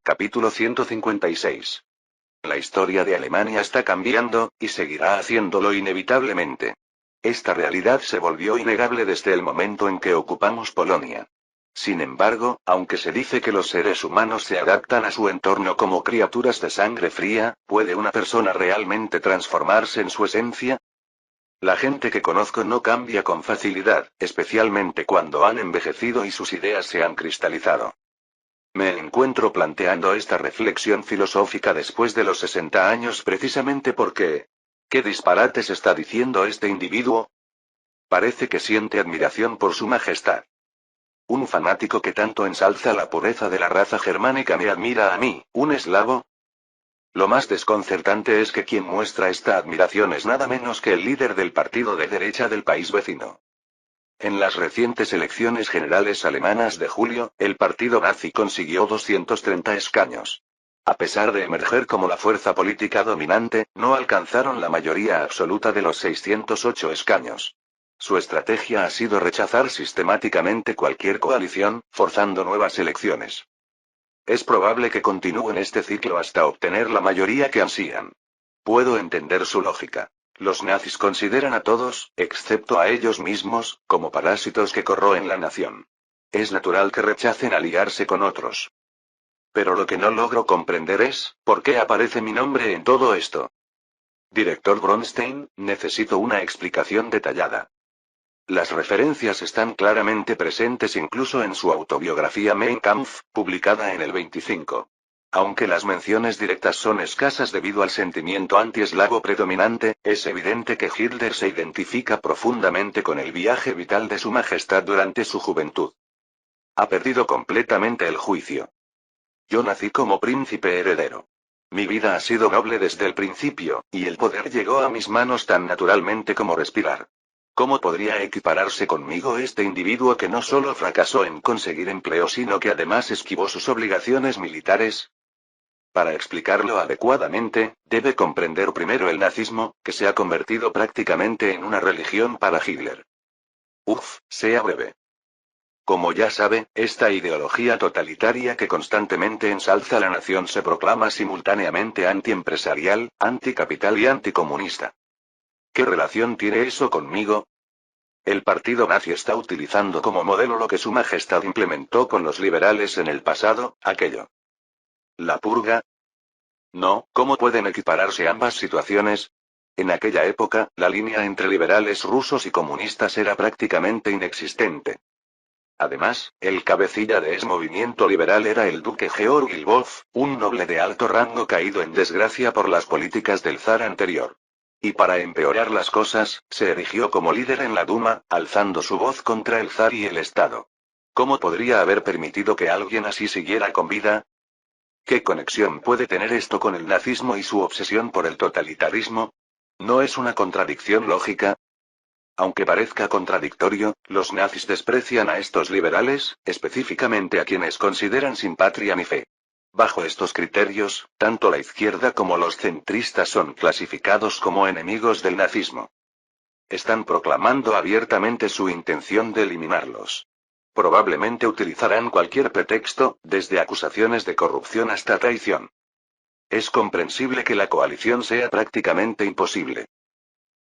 Capítulo 156. La historia de Alemania está cambiando, y seguirá haciéndolo inevitablemente. Esta realidad se volvió innegable desde el momento en que ocupamos Polonia. Sin embargo, aunque se dice que los seres humanos se adaptan a su entorno como criaturas de sangre fría, ¿puede una persona realmente transformarse en su esencia? La gente que conozco no cambia con facilidad, especialmente cuando han envejecido y sus ideas se han cristalizado. Me encuentro planteando esta reflexión filosófica después de los 60 años precisamente porque... ¿Qué disparates está diciendo este individuo? Parece que siente admiración por su majestad. Un fanático que tanto ensalza la pureza de la raza germánica me admira a mí, un eslavo. Lo más desconcertante es que quien muestra esta admiración es nada menos que el líder del partido de derecha del país vecino. En las recientes elecciones generales alemanas de julio, el partido nazi consiguió 230 escaños. A pesar de emerger como la fuerza política dominante, no alcanzaron la mayoría absoluta de los 608 escaños. Su estrategia ha sido rechazar sistemáticamente cualquier coalición, forzando nuevas elecciones. Es probable que continúen este ciclo hasta obtener la mayoría que ansían. Puedo entender su lógica. Los nazis consideran a todos, excepto a ellos mismos, como parásitos que corroen la nación. Es natural que rechacen aliarse con otros. Pero lo que no logro comprender es, ¿por qué aparece mi nombre en todo esto? Director Bronstein, necesito una explicación detallada. Las referencias están claramente presentes incluso en su autobiografía Mein Kampf, publicada en el 25. Aunque las menciones directas son escasas debido al sentimiento antieslavo predominante, es evidente que Hitler se identifica profundamente con el viaje vital de su majestad durante su juventud. Ha perdido completamente el juicio. Yo nací como príncipe heredero. Mi vida ha sido noble desde el principio, y el poder llegó a mis manos tan naturalmente como respirar. ¿Cómo podría equipararse conmigo este individuo que no solo fracasó en conseguir empleo sino que además esquivó sus obligaciones militares? Para explicarlo adecuadamente, debe comprender primero el nazismo, que se ha convertido prácticamente en una religión para Hitler. Sea breve. Como ya sabe, esta ideología totalitaria que constantemente ensalza la nación se proclama simultáneamente antiempresarial, anticapital y anticomunista. ¿Qué relación tiene eso conmigo? El partido nazi está utilizando como modelo lo que su majestad implementó con los liberales en el pasado, aquello. ¿La purga? No, ¿cómo pueden equipararse ambas situaciones? En aquella época, la línea entre liberales rusos y comunistas era prácticamente inexistente. Además, el cabecilla de ese movimiento liberal era el duque Georg Lvov, un noble de alto rango caído en desgracia por las políticas del zar anterior. Y para empeorar las cosas, se erigió como líder en la Duma, alzando su voz contra el zar y el Estado. ¿Cómo podría haber permitido que alguien así siguiera con vida? ¿Qué conexión puede tener esto con el nazismo y su obsesión por el totalitarismo? ¿No es una contradicción lógica? Aunque parezca contradictorio, los nazis desprecian a estos liberales, específicamente a quienes consideran sin patria ni fe. Bajo estos criterios, tanto la izquierda como los centristas son clasificados como enemigos del nazismo. Están proclamando abiertamente su intención de eliminarlos. Probablemente utilizarán cualquier pretexto, desde acusaciones de corrupción hasta traición. Es comprensible que la coalición sea prácticamente imposible.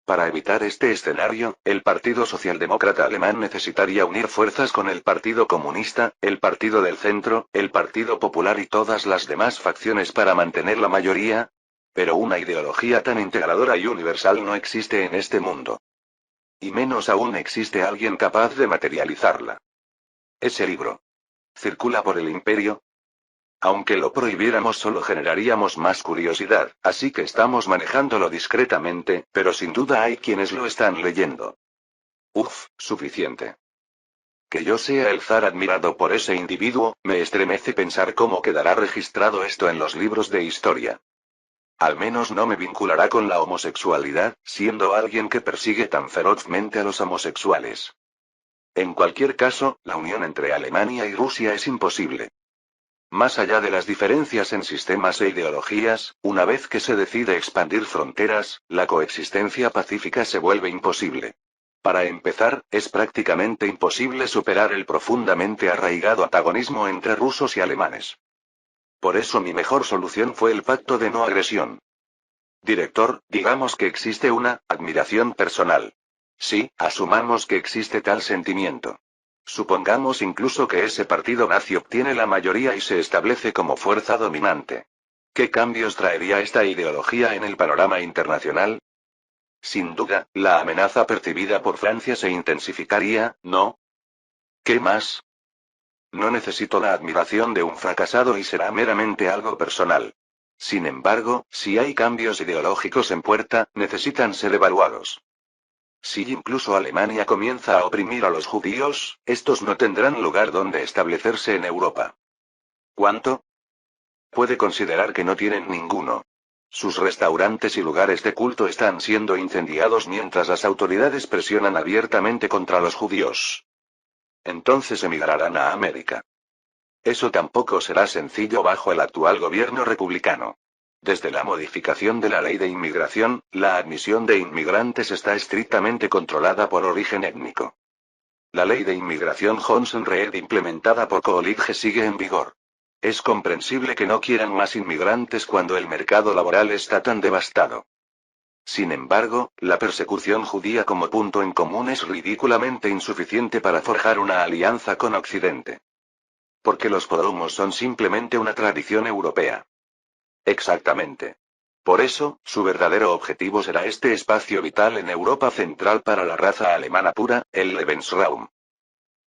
Para evitar este escenario, el Partido Socialdemócrata Alemán necesitaría unir fuerzas con el Partido Comunista, el Partido del Centro, el Partido Popular y todas las demás facciones para mantener la mayoría. Pero una ideología tan integradora y universal no existe en este mundo. Y menos aún existe alguien capaz de materializarla. Ese libro. ¿Circula por el imperio? Aunque lo prohibiéramos solo generaríamos más curiosidad, así que estamos manejándolo discretamente, pero sin duda hay quienes lo están leyendo. Suficiente. Que yo sea el zar admirado por ese individuo, me estremece pensar cómo quedará registrado esto en los libros de historia. Al menos no me vinculará con la homosexualidad, siendo alguien que persigue tan ferozmente a los homosexuales. En cualquier caso, la unión entre Alemania y Rusia es imposible. Más allá de las diferencias en sistemas e ideologías, una vez que se decide expandir fronteras, la coexistencia pacífica se vuelve imposible. Para empezar, es prácticamente imposible superar el profundamente arraigado antagonismo entre rusos y alemanes. Por eso mi mejor solución fue el pacto de no agresión. Director, digamos que existe una admiración personal. Sí, asumamos que existe tal sentimiento. Supongamos incluso que ese partido nazi obtiene la mayoría y se establece como fuerza dominante. ¿Qué cambios traería esta ideología en el panorama internacional? Sin duda, la amenaza percibida por Francia se intensificaría, ¿no? ¿Qué más? No necesito la admiración de un fracasado y será meramente algo personal. Sin embargo, si hay cambios ideológicos en puerta, necesitan ser evaluados. Si incluso Alemania comienza a oprimir a los judíos, estos no tendrán lugar donde establecerse en Europa. ¿Cuánto? Puede considerar que no tienen ninguno. Sus restaurantes y lugares de culto están siendo incendiados mientras las autoridades presionan abiertamente contra los judíos. Entonces emigrarán a América. Eso tampoco será sencillo bajo el actual gobierno republicano. Desde la modificación de la ley de inmigración, la admisión de inmigrantes está estrictamente controlada por origen étnico. La ley de inmigración Johnson-Reed implementada por Coolidge sigue en vigor. Es comprensible que no quieran más inmigrantes cuando el mercado laboral está tan devastado. Sin embargo, la persecución judía como punto en común es ridículamente insuficiente para forjar una alianza con Occidente. Porque los poromos son simplemente una tradición europea. Exactamente. Por eso, su verdadero objetivo será este espacio vital en Europa Central para la raza alemana pura, el Lebensraum.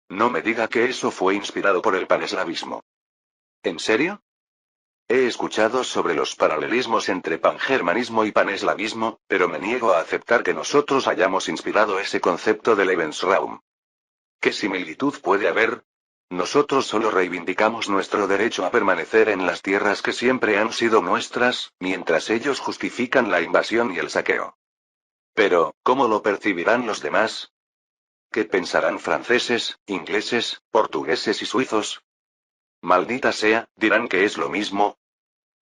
No me diga que eso fue inspirado por el paneslavismo. ¿En serio? He escuchado sobre los paralelismos entre pangermanismo y paneslavismo, pero me niego a aceptar que nosotros hayamos inspirado ese concepto de Lebensraum. ¿Qué similitud puede haber? Nosotros solo reivindicamos nuestro derecho a permanecer en las tierras que siempre han sido nuestras, mientras ellos justifican la invasión y el saqueo. Pero, ¿cómo lo percibirán los demás? ¿Qué pensarán franceses, ingleses, portugueses y suizos? Maldita sea, dirán que es lo mismo.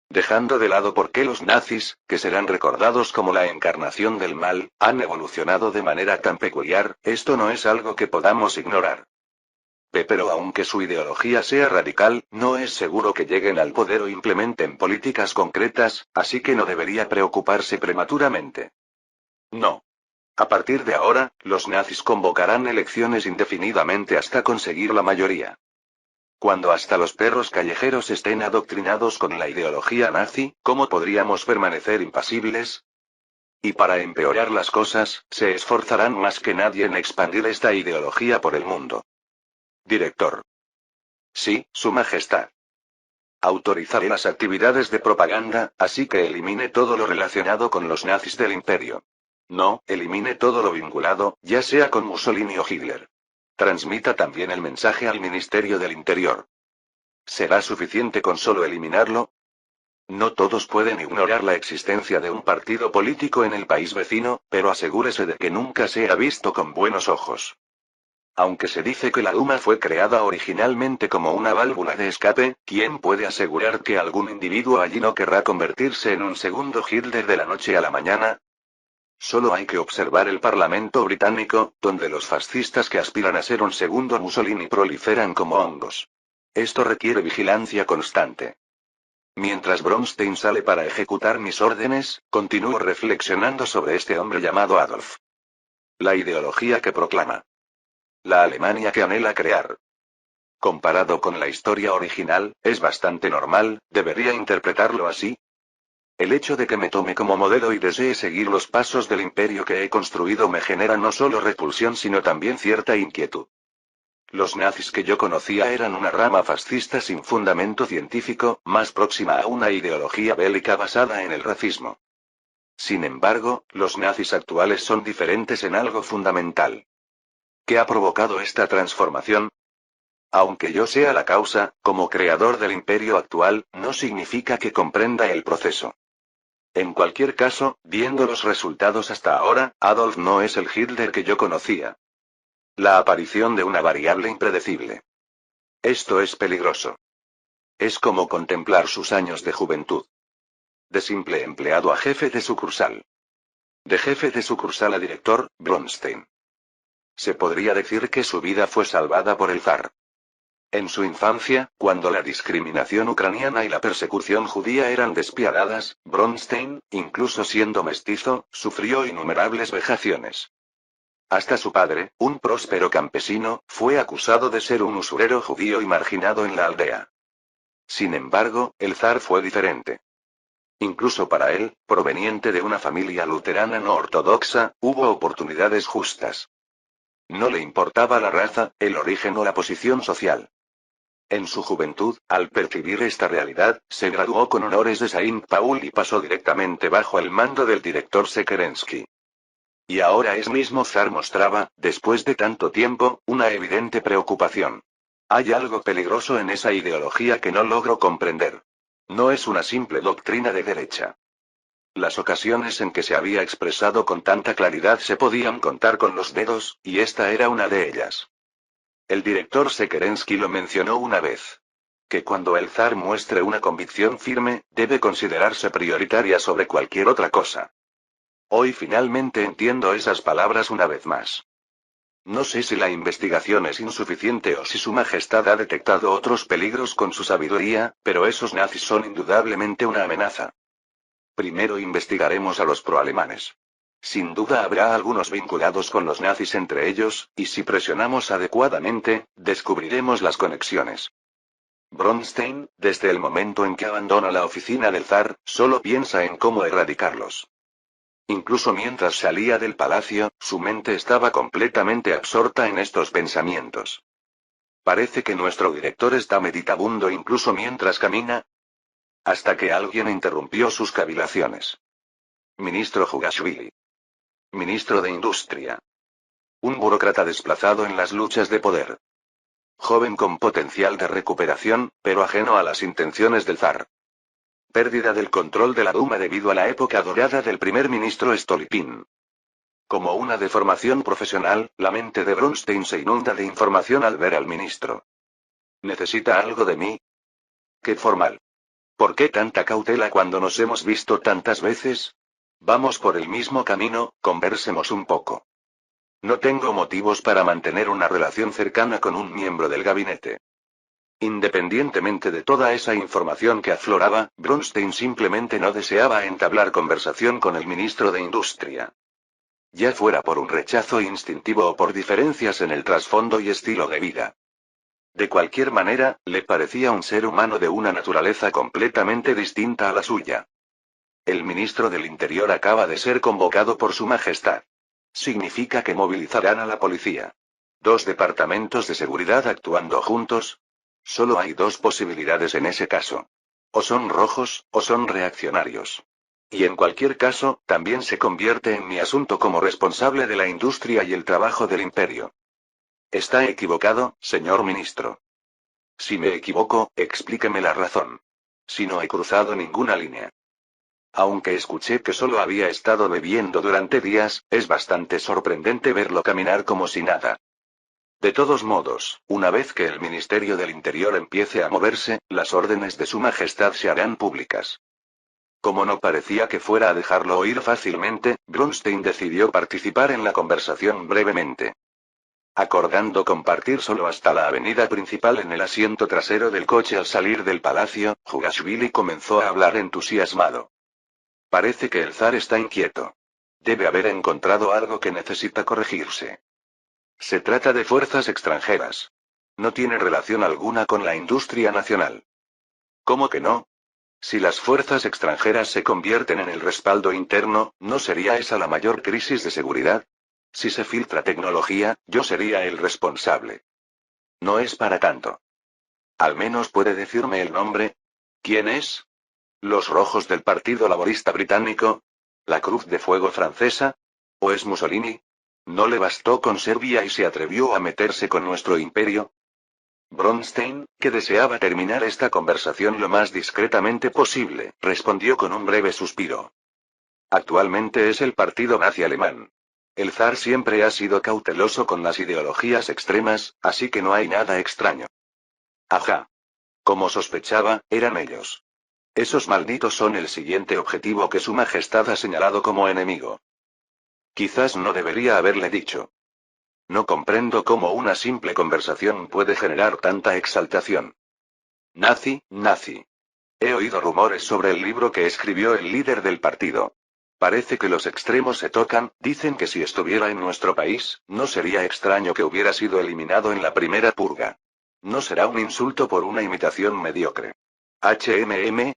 Dejando de lado por qué los nazis, que serán recordados como la encarnación del mal, han evolucionado de manera tan peculiar, esto no es algo que podamos ignorar. Pero aunque su ideología sea radical, no es seguro que lleguen al poder o implementen políticas concretas, así que no debería preocuparse prematuramente. No. A partir de ahora, los nazis convocarán elecciones indefinidamente hasta conseguir la mayoría. Cuando hasta los perros callejeros estén adoctrinados con la ideología nazi, ¿cómo podríamos permanecer impasibles? Y para empeorar las cosas, se esforzarán más que nadie en expandir esta ideología por el mundo. Director. Sí, Su Majestad. Autorizaré las actividades de propaganda, así que elimine todo lo relacionado con los nazis del imperio. No, elimine todo lo vinculado, ya sea con Mussolini o Hitler. Transmita también el mensaje al Ministerio del Interior. ¿Será suficiente con solo eliminarlo? No todos pueden ignorar la existencia de un partido político en el país vecino, pero asegúrese de que nunca sea visto con buenos ojos. Aunque se dice que la Duma fue creada originalmente como una válvula de escape, ¿quién puede asegurar que algún individuo allí no querrá convertirse en un segundo Hitler de la noche a la mañana? Solo hay que observar el Parlamento británico, donde los fascistas que aspiran a ser un segundo Mussolini proliferan como hongos. Esto requiere vigilancia constante. Mientras Bronstein sale para ejecutar mis órdenes, continúo reflexionando sobre este hombre llamado Adolf. La ideología que proclama. La Alemania que anhela crear. Comparado con la historia original, es bastante normal, ¿debería interpretarlo así? El hecho de que me tome como modelo y desee seguir los pasos del imperio que he construido me genera no solo repulsión sino también cierta inquietud. Los nazis que yo conocía eran una rama fascista sin fundamento científico, más próxima a una ideología bélica basada en el racismo. Sin embargo, los nazis actuales son diferentes en algo fundamental. ¿Qué ha provocado esta transformación? Aunque yo sea la causa, como creador del imperio actual, no significa que comprenda el proceso. En cualquier caso, viendo los resultados hasta ahora, Adolf no es el Hitler que yo conocía. La aparición de una variable impredecible. Esto es peligroso. Es como contemplar sus años de juventud. De simple empleado a jefe de sucursal. De jefe de sucursal a director, Bronstein. Se podría decir que su vida fue salvada por el zar. En su infancia, cuando la discriminación ucraniana y la persecución judía eran despiadadas, Bronstein, incluso siendo mestizo, sufrió innumerables vejaciones. Hasta su padre, un próspero campesino, fue acusado de ser un usurero judío y marginado en la aldea. Sin embargo, el zar fue diferente. Incluso para él, proveniente de una familia luterana no ortodoxa, hubo oportunidades justas. No le importaba la raza, el origen o la posición social. En su juventud, al percibir esta realidad, se graduó con honores de Saint Paul y pasó directamente bajo el mando del director Sekerensky. Y ahora es mismo zar mostraba, después de tanto tiempo, una evidente preocupación. Hay algo peligroso en esa ideología que no logro comprender. No es una simple doctrina de derecha. Las ocasiones en que se había expresado con tanta claridad se podían contar con los dedos, y esta era una de ellas. El director Sekerensky lo mencionó una vez. Que cuando el zar muestre una convicción firme, debe considerarse prioritaria sobre cualquier otra cosa. Hoy finalmente entiendo esas palabras una vez más. No sé si la investigación es insuficiente o si Su Majestad ha detectado otros peligros con su sabiduría, pero esos nazis son indudablemente una amenaza. Primero investigaremos a los proalemanes. Sin duda habrá algunos vinculados con los nazis entre ellos, y si presionamos adecuadamente, descubriremos las conexiones. Bronstein, desde el momento en que abandona la oficina del zar, solo piensa en cómo erradicarlos. Incluso mientras salía del palacio, su mente estaba completamente absorta en estos pensamientos. Parece que nuestro director está meditabundo incluso mientras camina. Hasta que alguien interrumpió sus cavilaciones. Ministro Jugashvili. Ministro de Industria. Un burócrata desplazado en las luchas de poder. Joven con potencial de recuperación, pero ajeno a las intenciones del zar. Pérdida del control de la Duma debido a la época dorada del primer ministro Stolypin. Como una deformación profesional, la mente de Bronstein se inunda de información al ver al ministro. ¿Necesita algo de mí? ¡Qué formal! ¿Por qué tanta cautela cuando nos hemos visto tantas veces? Vamos por el mismo camino, conversemos un poco. No tengo motivos para mantener una relación cercana con un miembro del gabinete. Independientemente de toda esa información que afloraba, Bronstein simplemente no deseaba entablar conversación con el ministro de Industria. Ya fuera por un rechazo instintivo o por diferencias en el trasfondo y estilo de vida. De cualquier manera, le parecía un ser humano de una naturaleza completamente distinta a la suya. El ministro del Interior acaba de ser convocado por Su Majestad. Significa que movilizarán a la policía. ¿Dos departamentos de seguridad actuando juntos? Solo hay dos posibilidades en ese caso. O son rojos, o son reaccionarios. Y en cualquier caso, también se convierte en mi asunto como responsable de la industria y el trabajo del imperio. Está equivocado, señor ministro. Si me equivoco, explíqueme la razón. Si no he cruzado ninguna línea. Aunque escuché que solo había estado bebiendo durante días, es bastante sorprendente verlo caminar como si nada. De todos modos, una vez que el Ministerio del Interior empiece a moverse, las órdenes de Su Majestad se harán públicas. Como no parecía que fuera a dejarlo oír fácilmente, Bronstein decidió participar en la conversación brevemente. Acordando compartir solo hasta la avenida principal en el asiento trasero del coche al salir del palacio, Jugashvili comenzó a hablar entusiasmado. Parece que el zar está inquieto. Debe haber encontrado algo que necesita corregirse. Se trata de fuerzas extranjeras. No tiene relación alguna con la industria nacional. ¿Cómo que no? Si las fuerzas extranjeras se convierten en el respaldo interno, ¿no sería esa la mayor crisis de seguridad? Si se filtra tecnología, yo sería el responsable. No es para tanto. Al menos puede decirme el nombre. ¿Quién es? ¿Los rojos del Partido Laborista Británico? ¿La Cruz de Fuego francesa? ¿O es Mussolini? ¿No le bastó con Serbia y se atrevió a meterse con nuestro imperio? Bronstein, que deseaba terminar esta conversación lo más discretamente posible, respondió con un breve suspiro. Actualmente es el partido nazi alemán. El zar siempre ha sido cauteloso con las ideologías extremas, así que no hay nada extraño. Ajá. Como sospechaba, eran ellos. Esos malditos son el siguiente objetivo que Su Majestad ha señalado como enemigo. Quizás no debería haberle dicho. No comprendo cómo una simple conversación puede generar tanta exaltación. Nazi, nazi. He oído rumores sobre el libro que escribió el líder del partido. Parece que los extremos se tocan, dicen que si estuviera en nuestro país, no sería extraño que hubiera sido eliminado en la primera purga. No será un insulto por una imitación mediocre.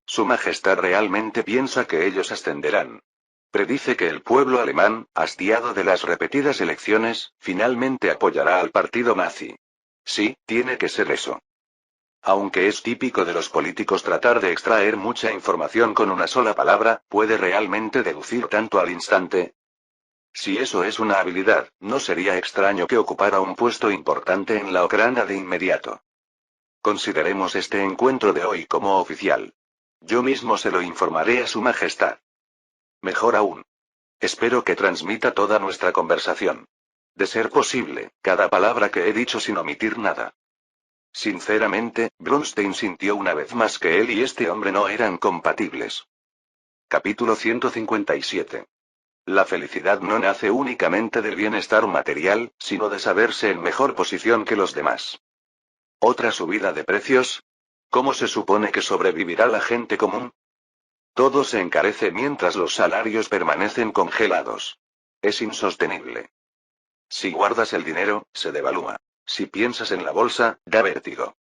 Su Majestad realmente piensa que ellos ascenderán. Predice que el pueblo alemán, hastiado de las repetidas elecciones, finalmente apoyará al partido nazi. Sí, tiene que ser eso. Aunque es típico de los políticos tratar de extraer mucha información con una sola palabra, ¿puede realmente deducir tanto al instante? Si eso es una habilidad, no sería extraño que ocupara un puesto importante en la Ucrania de inmediato. Consideremos este encuentro de hoy como oficial. Yo mismo se lo informaré a Su Majestad. Mejor aún. Espero que transmita toda nuestra conversación. De ser posible, cada palabra que he dicho sin omitir nada. Sinceramente, Bronstein sintió una vez más que él y este hombre no eran compatibles. Capítulo 157. La felicidad no nace únicamente del bienestar material, sino de saberse en mejor posición que los demás. ¿Otra subida de precios? ¿Cómo se supone que sobrevivirá la gente común? Todo se encarece mientras los salarios permanecen congelados. Es insostenible. Si guardas el dinero, se devalúa. Si piensas en la bolsa, da vértigo.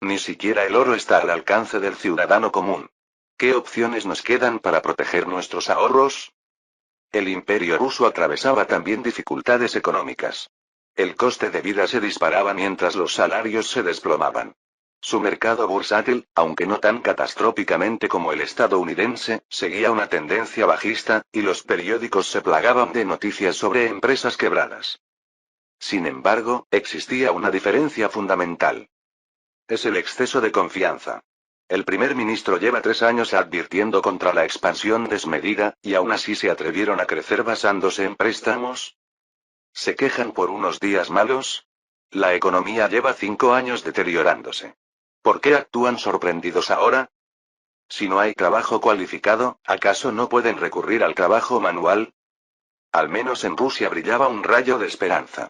Ni siquiera el oro está al alcance del ciudadano común. ¿Qué opciones nos quedan para proteger nuestros ahorros? El imperio ruso atravesaba también dificultades económicas. El coste de vida se disparaba mientras los salarios se desplomaban. Su mercado bursátil, aunque no tan catastróficamente como el estadounidense, seguía una tendencia bajista, y los periódicos se plagaban de noticias sobre empresas quebradas. Sin embargo, existía una diferencia fundamental. Es el exceso de confianza. El primer ministro lleva 3 años advirtiendo contra la expansión desmedida, y aún así se atrevieron a crecer basándose en préstamos. ¿Se quejan por unos días malos? La economía lleva 5 años deteriorándose. ¿Por qué actúan sorprendidos ahora? Si no hay trabajo cualificado, ¿acaso no pueden recurrir al trabajo manual? Al menos en Rusia brillaba un rayo de esperanza.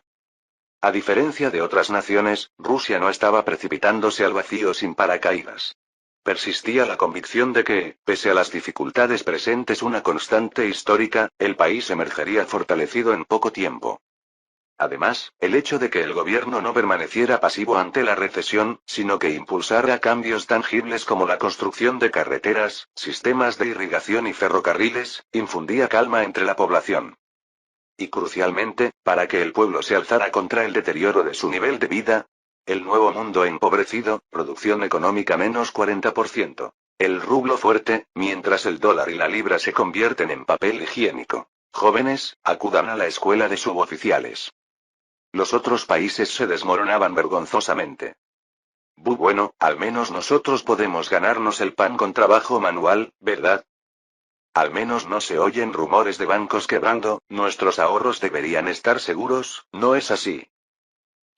A diferencia de otras naciones, Rusia no estaba precipitándose al vacío sin paracaídas. Persistía la convicción de que, pese a las dificultades presentes una constante histórica, el país emergería fortalecido en poco tiempo. Además, el hecho de que el gobierno no permaneciera pasivo ante la recesión, sino que impulsara cambios tangibles como la construcción de carreteras, sistemas de irrigación y ferrocarriles, infundía calma entre la población. Y crucialmente, para que el pueblo se alzara contra el deterioro de su nivel de vida. El nuevo mundo empobrecido, producción económica menos 40%. El rublo fuerte, mientras el dólar y la libra se convierten en papel higiénico. Jóvenes, acudan a la escuela de suboficiales. Los otros países se desmoronaban vergonzosamente. Bueno, al menos nosotros podemos ganarnos el pan con trabajo manual, ¿verdad? Al menos no se oyen rumores de bancos quebrando, nuestros ahorros deberían estar seguros, ¿no es así?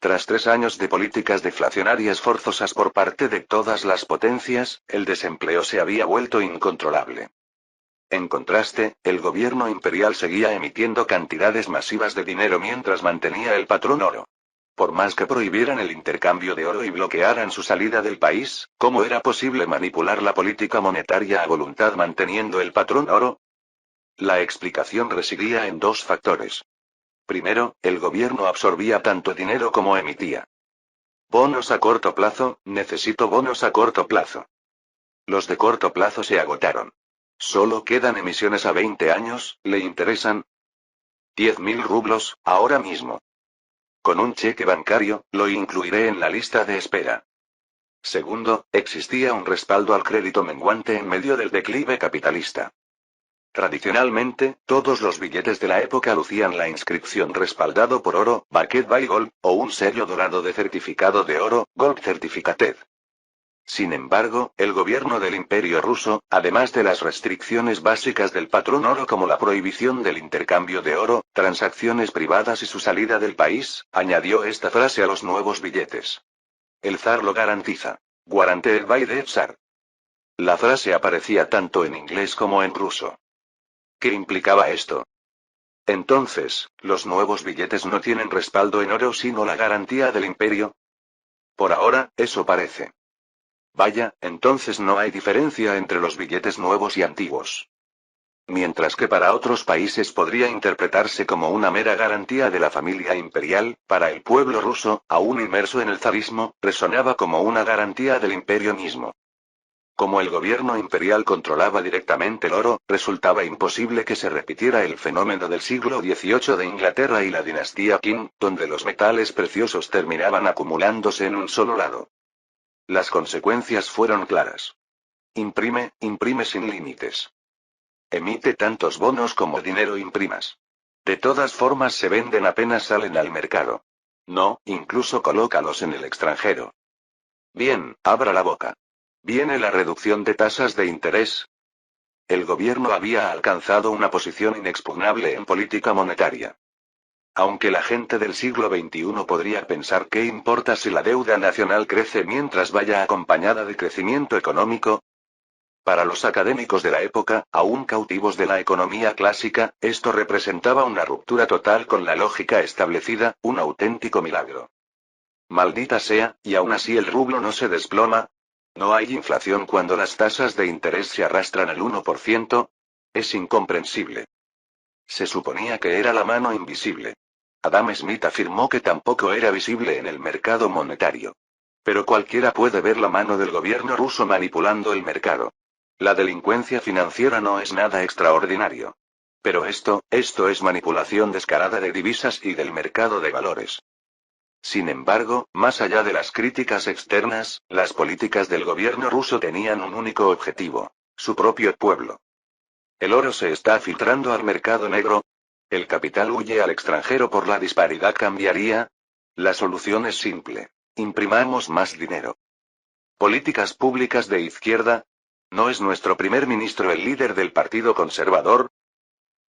Tras 3 años de políticas deflacionarias forzosas por parte de todas las potencias, el desempleo se había vuelto incontrolable. En contraste, el gobierno imperial seguía emitiendo cantidades masivas de dinero mientras mantenía el patrón oro. Por más que prohibieran el intercambio de oro y bloquearan su salida del país, ¿cómo era posible manipular la política monetaria a voluntad manteniendo el patrón oro? La explicación residía en 2 factores. Primero, el gobierno absorbía tanto dinero como emitía. Bonos a corto plazo, necesito bonos a corto plazo. Los de corto plazo se agotaron. Solo quedan emisiones a 20 años, ¿le interesan? 10.000 rublos, ahora mismo. Con un cheque bancario, lo incluiré en la lista de espera. Segundo, existía un respaldo al crédito menguante en medio del declive capitalista. Tradicionalmente, todos los billetes de la época lucían la inscripción respaldado por oro, backed by gold, o un sello dorado de certificado de oro, gold certificated. Sin embargo, el gobierno del Imperio ruso, además de las restricciones básicas del patrón oro como la prohibición del intercambio de oro, transacciones privadas y su salida del país, añadió esta frase a los nuevos billetes. El zar lo garantiza. Guaranteed by the Tsar. La frase aparecía tanto en inglés como en ruso. ¿Qué implicaba esto? Entonces, ¿los nuevos billetes no tienen respaldo en oro sino la garantía del imperio? Por ahora, eso parece. Vaya, entonces no hay diferencia entre los billetes nuevos y antiguos. Mientras que para otros países podría interpretarse como una mera garantía de la familia imperial, para el pueblo ruso, aún inmerso en el zarismo, resonaba como una garantía del imperio mismo. Como el gobierno imperial controlaba directamente el oro, resultaba imposible que se repitiera el fenómeno del siglo XVIII de Inglaterra y la dinastía Qing, donde los metales preciosos terminaban acumulándose en un solo lado. Las consecuencias fueron claras. Imprime, imprime sin límites. Emite tantos bonos como dinero imprimas. De todas formas se venden apenas salen al mercado. No, incluso colócalos en el extranjero. Bien, abra la boca. ¿Viene la reducción de tasas de interés? El gobierno había alcanzado una posición inexpugnable en política monetaria. Aunque la gente del siglo XXI podría pensar qué importa si la deuda nacional crece mientras vaya acompañada de crecimiento económico. Para los académicos de la época, aún cautivos de la economía clásica, esto representaba una ruptura total con la lógica establecida, un auténtico milagro. Maldita sea, y aún así el rublo no se desploma. ¿No hay inflación cuando las tasas de interés se arrastran al 1%? Es incomprensible. Se suponía que era la mano invisible. Adam Smith afirmó que tampoco era visible en el mercado monetario. Pero cualquiera puede ver la mano del gobierno ruso manipulando el mercado. La delincuencia financiera no es nada extraordinario. Pero esto es manipulación descarada de divisas y del mercado de valores. Sin embargo, más allá de las críticas externas, las políticas del gobierno ruso tenían un único objetivo: su propio pueblo. El oro se está filtrando al mercado negro. El capital huye al extranjero por la disparidad cambiaria. La solución es simple. Imprimamos más dinero. Políticas públicas de izquierda. ¿No es nuestro primer ministro el líder del Partido Conservador?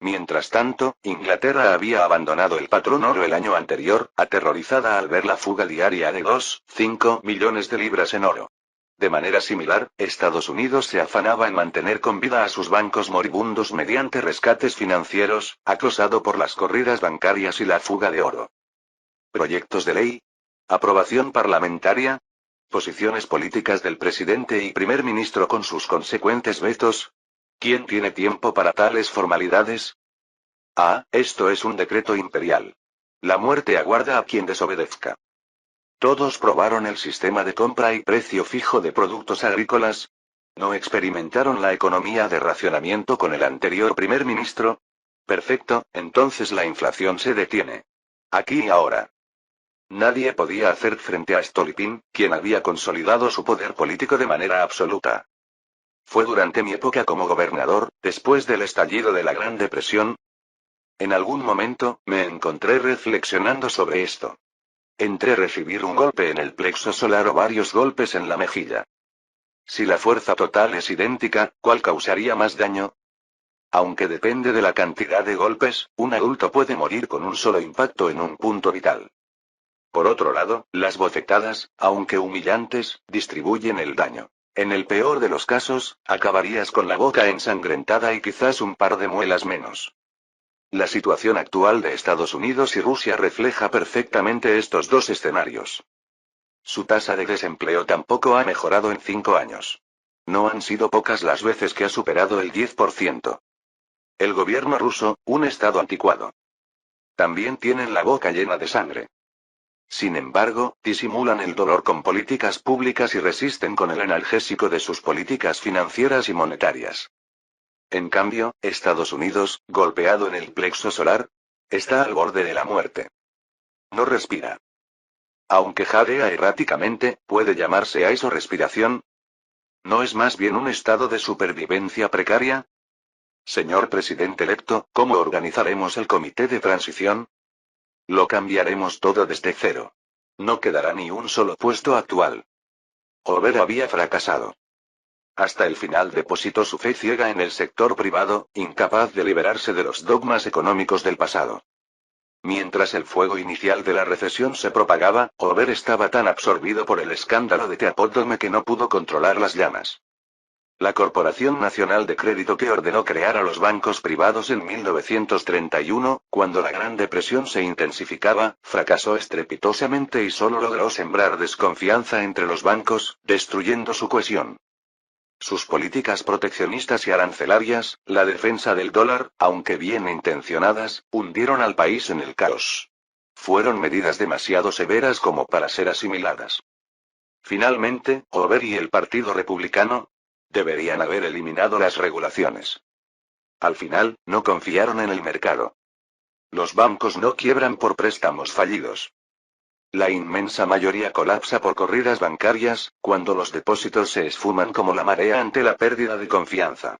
Mientras tanto, Inglaterra había abandonado el patrón oro el año anterior, aterrorizada al ver la fuga diaria de 2,5 millones de libras en oro. De manera similar, Estados Unidos se afanaba en mantener con vida a sus bancos moribundos mediante rescates financieros, acosado por las corridas bancarias y la fuga de oro. Proyectos de ley. Aprobación parlamentaria. Posiciones políticas del presidente y primer ministro con sus consecuentes vetos. ¿Quién tiene tiempo para tales formalidades? Ah, esto es un decreto imperial. La muerte aguarda a quien desobedezca. ¿Todos probaron el sistema de compra y precio fijo de productos agrícolas? ¿No experimentaron la economía de racionamiento con el anterior primer ministro? Perfecto, entonces la inflación se detiene. Aquí y ahora. Nadie podía hacer frente a Stolypin, quien había consolidado su poder político de manera absoluta. Fue durante mi época como gobernador, después del estallido de la Gran Depresión. En algún momento, me encontré reflexionando sobre esto. Entre recibir un golpe en el plexo solar o varios golpes en la mejilla. Si la fuerza total es idéntica, ¿cuál causaría más daño? Aunque depende de la cantidad de golpes, un adulto puede morir con un solo impacto en un punto vital. Por otro lado, las bofetadas, aunque humillantes, distribuyen el daño. En el peor de los casos, acabarías con la boca ensangrentada y quizás un par de muelas menos. La situación actual de Estados Unidos y Rusia refleja perfectamente estos dos escenarios. Su tasa de desempleo tampoco ha mejorado en 5 años. No han sido pocas las veces que ha superado el 10%. El gobierno ruso, un estado anticuado. También tienen la boca llena de sangre. Sin embargo, disimulan el dolor con políticas públicas y resisten con el analgésico de sus políticas financieras y monetarias. En cambio, Estados Unidos, golpeado en el plexo solar, está al borde de la muerte. No respira. Aunque jadea erráticamente, ¿puede llamarse a eso respiración? ¿No es más bien un estado de supervivencia precaria? Señor presidente electo, ¿cómo organizaremos el comité de transición? Lo cambiaremos todo desde cero. No quedará ni un solo puesto actual. Hoover había fracasado. Hasta el final depositó su fe ciega en el sector privado, incapaz de liberarse de los dogmas económicos del pasado. Mientras el fuego inicial de la recesión se propagaba, Hoover estaba tan absorbido por el escándalo de Teapotdome que no pudo controlar las llamas. La Corporación Nacional de Crédito que ordenó crear a los bancos privados en 1931, cuando la Gran Depresión se intensificaba, fracasó estrepitosamente y solo logró sembrar desconfianza entre los bancos, destruyendo su cohesión. Sus políticas proteccionistas y arancelarias, la defensa del dólar, aunque bien intencionadas, hundieron al país en el caos. Fueron medidas demasiado severas como para ser asimiladas. Finalmente, Hoover y el Partido Republicano deberían haber eliminado las regulaciones. Al final, no confiaron en el mercado. Los bancos no quiebran por préstamos fallidos. La inmensa mayoría colapsa por corridas bancarias, cuando los depósitos se esfuman como la marea ante la pérdida de confianza.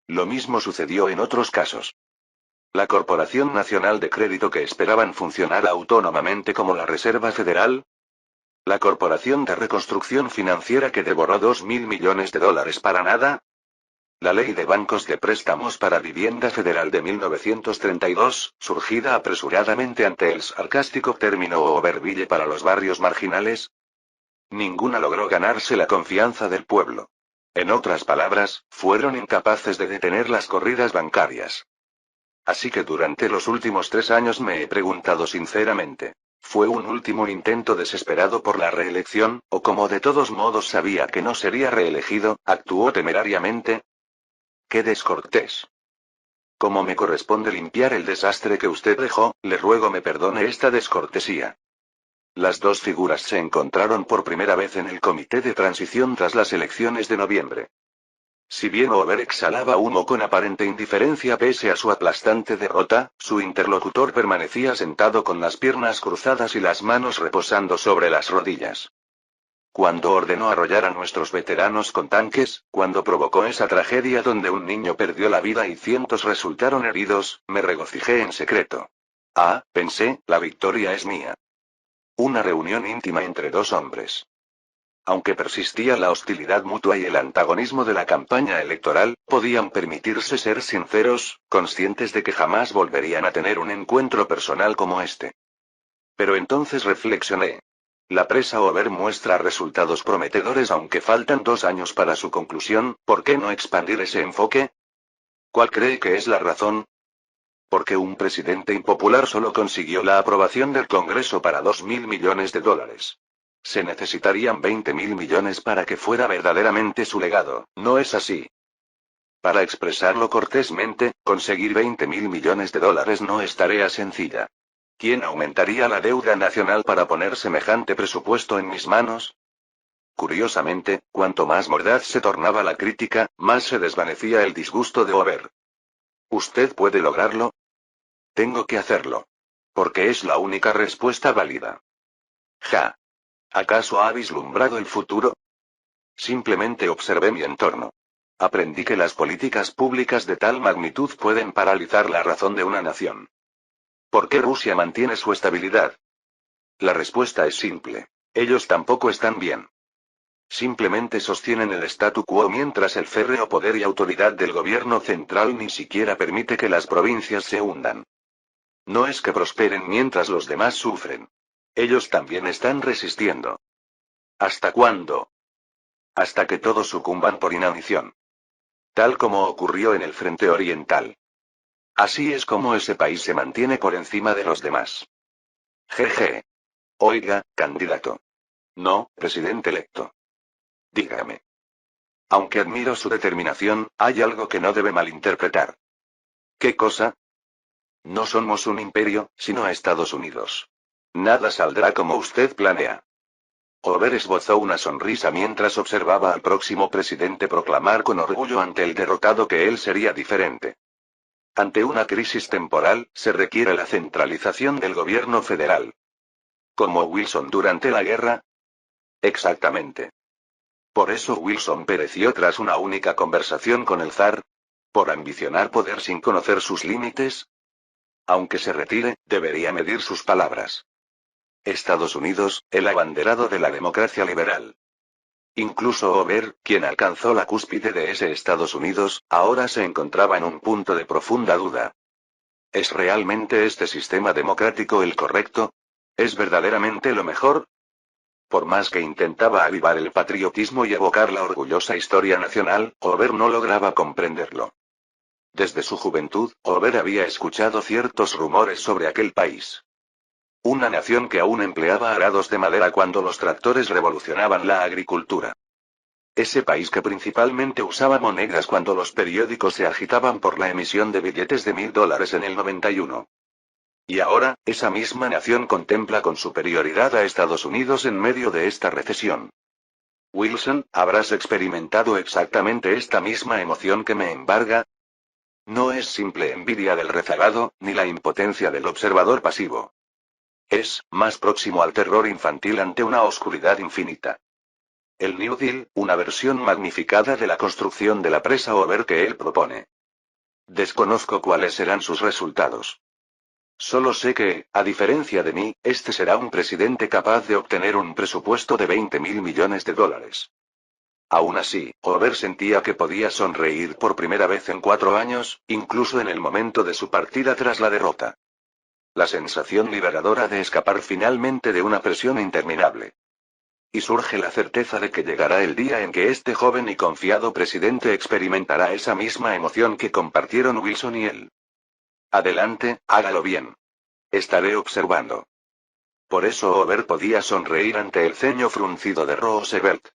Lo mismo sucedió en otros casos. La Corporación Nacional de Crédito que esperaban funcionar autónomamente como la Reserva Federal. La Corporación de Reconstrucción Financiera que devoró $2.000 millones para nada. La Ley de Bancos de Préstamos para Vivienda Federal de 1932, surgida apresuradamente ante el sarcástico término Overville para los barrios marginales. Ninguna logró ganarse la confianza del pueblo. En otras palabras, fueron incapaces de detener las corridas bancarias. Así que durante los últimos 3 años me he preguntado sinceramente, ¿fue un último intento desesperado por la reelección, o como de todos modos sabía que no sería reelegido, actuó temerariamente? ¡Qué descortés! Como me corresponde limpiar el desastre que usted dejó, le ruego me perdone esta descortesía. Las dos figuras se encontraron por primera vez en el comité de transición tras las elecciones de noviembre. Si bien Hoover exhalaba humo con aparente indiferencia pese a su aplastante derrota, su interlocutor permanecía sentado con las piernas cruzadas y las manos reposando sobre las rodillas. Cuando ordenó arrollar a nuestros veteranos con tanques, cuando provocó esa tragedia donde un niño perdió la vida y cientos resultaron heridos, me regocijé en secreto. Ah, pensé, la victoria es mía. Una reunión íntima entre dos hombres. Aunque persistía la hostilidad mutua y el antagonismo de la campaña electoral, podían permitirse ser sinceros, conscientes de que jamás volverían a tener un encuentro personal como este. Pero entonces reflexioné. La presa Hoover muestra resultados prometedores aunque faltan 2 años para su conclusión, ¿por qué no expandir ese enfoque? ¿Cuál cree que es la razón? Porque un presidente impopular solo consiguió la aprobación del Congreso para $2.000 millones. Se necesitarían 20.000 millones para que fuera verdaderamente su legado, ¿no es así? Para expresarlo cortésmente, conseguir 20.000 millones no es tarea sencilla. ¿Quién aumentaría la deuda nacional para poner semejante presupuesto en mis manos? Curiosamente, cuanto más mordaz se tornaba la crítica, más se desvanecía el disgusto de Hoover. ¿Usted puede lograrlo? Tengo que hacerlo. Porque es la única respuesta válida. Ja. ¿Acaso ha vislumbrado el futuro? Simplemente observé mi entorno. Aprendí que las políticas públicas de tal magnitud pueden paralizar la razón de una nación. ¿Por qué Rusia mantiene su estabilidad? La respuesta es simple. Ellos tampoco están bien. Simplemente sostienen el statu quo mientras el férreo poder y autoridad del gobierno central ni siquiera permite que las provincias se hundan. No es que prosperen mientras los demás sufren. Ellos también están resistiendo. ¿Hasta cuándo? Hasta que todos sucumban por inanición. Tal como ocurrió en el frente oriental. Así es como ese país se mantiene por encima de los demás. Jeje. Oiga, candidato. No, presidente electo. Dígame. Aunque admiro su determinación, hay algo que no debe malinterpretar. ¿Qué cosa? No somos un imperio, sino Estados Unidos. Nada saldrá como usted planea. Hoover esbozó una sonrisa mientras observaba al próximo presidente proclamar con orgullo ante el derrotado que él sería diferente. Ante una crisis temporal, se requiere la centralización del gobierno federal. ¿Como Wilson durante la guerra? Exactamente. Por eso Wilson pereció tras una única conversación con el zar. ¿Por ambicionar poder sin conocer sus límites? Aunque se retire, debería medir sus palabras. Estados Unidos, el abanderado de la democracia liberal. Incluso Hoover, quien alcanzó la cúspide de ese Estados Unidos, ahora se encontraba en un punto de profunda duda. ¿Es realmente este sistema democrático el correcto? ¿Es verdaderamente lo mejor? Por más que intentaba avivar el patriotismo y evocar la orgullosa historia nacional, Over no lograba comprenderlo. Desde su juventud, Over había escuchado ciertos rumores sobre aquel país. Una nación que aún empleaba arados de madera cuando los tractores revolucionaban la agricultura. Ese país que principalmente usaba monedas cuando los periódicos se agitaban por la emisión de billetes de $1000 en el 91. Y ahora, esa misma nación contempla con superioridad a Estados Unidos en medio de esta recesión. Wilson, ¿habrás experimentado exactamente esta misma emoción que me embarga? No es simple envidia del rezagado, ni la impotencia del observador pasivo. Es, más próximo al terror infantil ante una oscuridad infinita. El New Deal, una versión magnificada de la construcción de la presa Over que él propone. Desconozco cuáles serán sus resultados. Solo sé que, a diferencia de mí, este será un presidente capaz de obtener un presupuesto de $20.000 millones. Aún así, Over sentía que podía sonreír por primera vez en 4 años, incluso en el momento de su partida tras la derrota. La sensación liberadora de escapar finalmente de una presión interminable. Y surge la certeza de que llegará el día en que este joven y confiado presidente experimentará esa misma emoción que compartieron Wilson y él. Adelante, hágalo bien. Estaré observando. Por eso Over podía sonreír ante el ceño fruncido de Roosevelt.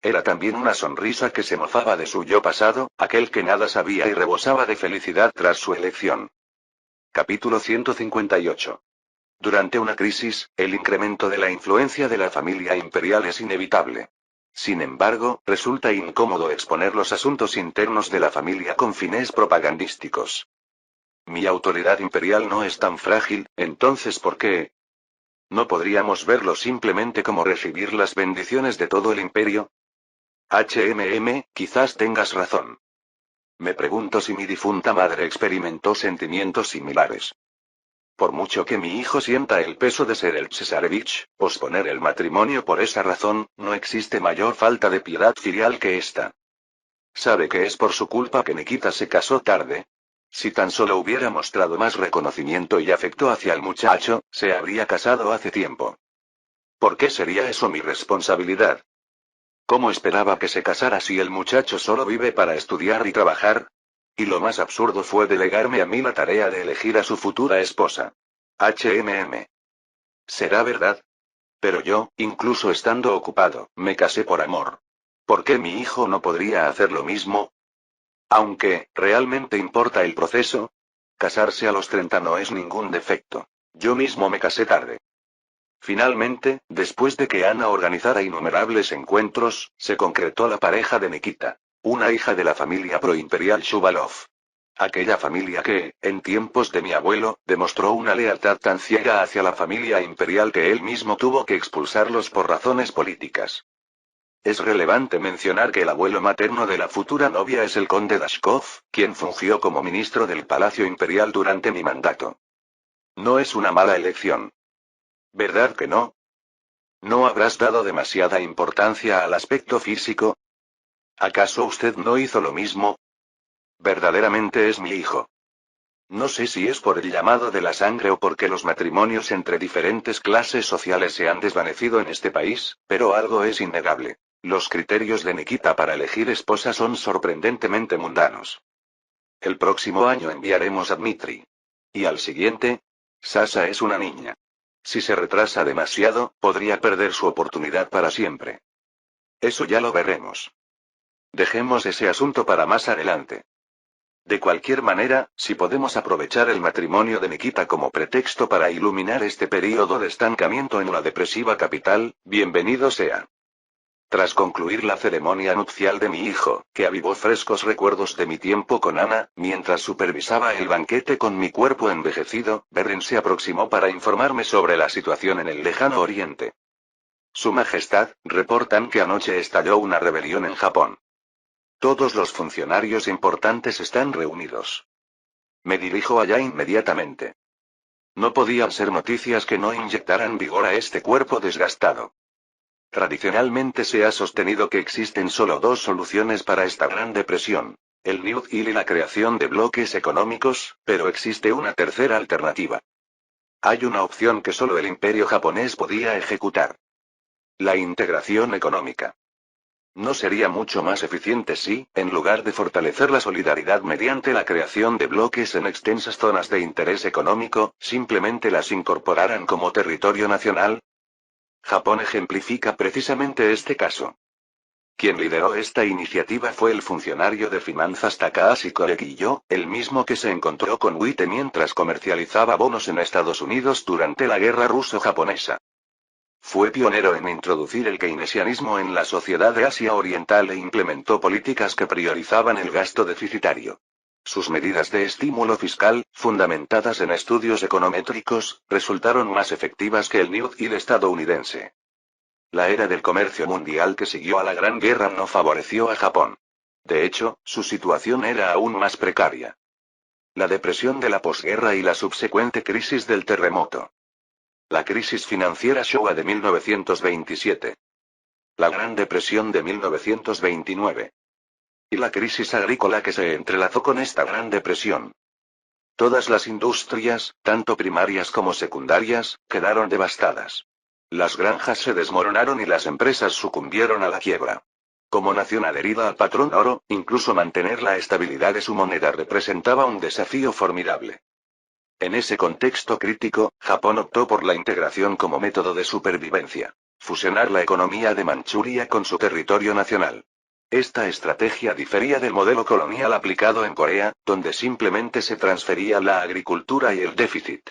Era también una sonrisa que se mofaba de su yo pasado, aquel que nada sabía y rebosaba de felicidad tras su elección. Capítulo 158. Durante una crisis, el incremento de la influencia de la familia imperial es inevitable. Sin embargo, resulta incómodo exponer los asuntos internos de la familia con fines propagandísticos. Mi autoridad imperial no es tan frágil, entonces ¿por qué? ¿No podríamos verlo simplemente como recibir las bendiciones de todo el imperio? Quizás tengas razón. Me pregunto si mi difunta madre experimentó sentimientos similares. Por mucho que mi hijo sienta el peso de ser el Cesarevich, posponer el matrimonio por esa razón, no existe mayor falta de piedad filial que esta. ¿Sabe que es por su culpa que Nikita se casó tarde? Si tan solo hubiera mostrado más reconocimiento y afecto hacia el muchacho, se habría casado hace tiempo. ¿Por qué sería eso mi responsabilidad? ¿Cómo esperaba que se casara si el muchacho solo vive para estudiar y trabajar? Y lo más absurdo fue delegarme a mí la tarea de elegir a su futura esposa. ¿Será verdad? Pero yo, incluso estando ocupado, me casé por amor. ¿Por qué mi hijo no podría hacer lo mismo? Aunque, ¿realmente importa el proceso? Casarse a los 30 no es ningún defecto. Yo mismo me casé tarde. Finalmente, después de que Ana organizara innumerables encuentros, se concretó la pareja de Nikita, una hija de la familia proimperial Shuvalov. Aquella familia que, en tiempos de mi abuelo, demostró una lealtad tan ciega hacia la familia imperial que él mismo tuvo que expulsarlos por razones políticas. Es relevante mencionar que el abuelo materno de la futura novia es el conde Dashkov, quien fungió como ministro del Palacio Imperial durante mi mandato. No es una mala elección. ¿Verdad que no? ¿No habrás dado demasiada importancia al aspecto físico? ¿Acaso usted no hizo lo mismo? Verdaderamente es mi hijo. No sé si es por el llamado de la sangre o porque los matrimonios entre diferentes clases sociales se han desvanecido en este país, pero algo es innegable. Los criterios de Nikita para elegir esposa son sorprendentemente mundanos. El próximo año enviaremos a Dmitri. Y al siguiente, Sasha es una niña. Si se retrasa demasiado, podría perder su oportunidad para siempre. Eso ya lo veremos. Dejemos ese asunto para más adelante. De cualquier manera, si podemos aprovechar el matrimonio de Nikita como pretexto para iluminar este período de estancamiento en la depresiva capital, bienvenido sea. Tras concluir la ceremonia nupcial de mi hijo, que avivó frescos recuerdos de mi tiempo con Ana, mientras supervisaba el banquete con mi cuerpo envejecido, Berrin se aproximó para informarme sobre la situación en el lejano oriente. Su Majestad, reportan que anoche estalló una rebelión en Japón. Todos los funcionarios importantes están reunidos. Me dirijo allá inmediatamente. No podían ser noticias que no inyectaran vigor a este cuerpo desgastado. Tradicionalmente se ha sostenido que existen solo dos soluciones para esta gran depresión: el New Deal y la creación de bloques económicos, pero existe una tercera alternativa. Hay una opción que solo el imperio japonés podía ejecutar. La integración económica. ¿No sería mucho más eficiente si, en lugar de fortalecer la solidaridad mediante la creación de bloques en extensas zonas de interés económico, simplemente las incorporaran como territorio nacional? Japón ejemplifica precisamente este caso. Quien lideró esta iniciativa fue el funcionario de finanzas Takahashi Korekiyo, el mismo que se encontró con Wite mientras comercializaba bonos en Estados Unidos durante la guerra ruso-japonesa. Fue pionero en introducir el keynesianismo en la sociedad de Asia Oriental e implementó políticas que priorizaban el gasto deficitario. Sus medidas de estímulo fiscal, fundamentadas en estudios econométricos, resultaron más efectivas que el New Deal estadounidense. La era del comercio mundial que siguió a la Gran Guerra no favoreció a Japón. De hecho, su situación era aún más precaria. La depresión de la posguerra y la subsecuente crisis del terremoto. La crisis financiera Showa de 1927. La Gran Depresión de 1929. Y la crisis agrícola que se entrelazó con esta Gran Depresión. Todas las industrias, tanto primarias como secundarias, quedaron devastadas. Las granjas se desmoronaron y las empresas sucumbieron a la quiebra. Como nación adherida al patrón oro, incluso mantener la estabilidad de su moneda representaba un desafío formidable. En ese contexto crítico, Japón optó por la integración como método de supervivencia. Fusionar la economía de Manchuria con su territorio nacional. Esta estrategia difería del modelo colonial aplicado en Corea, donde simplemente se transfería la agricultura y el déficit.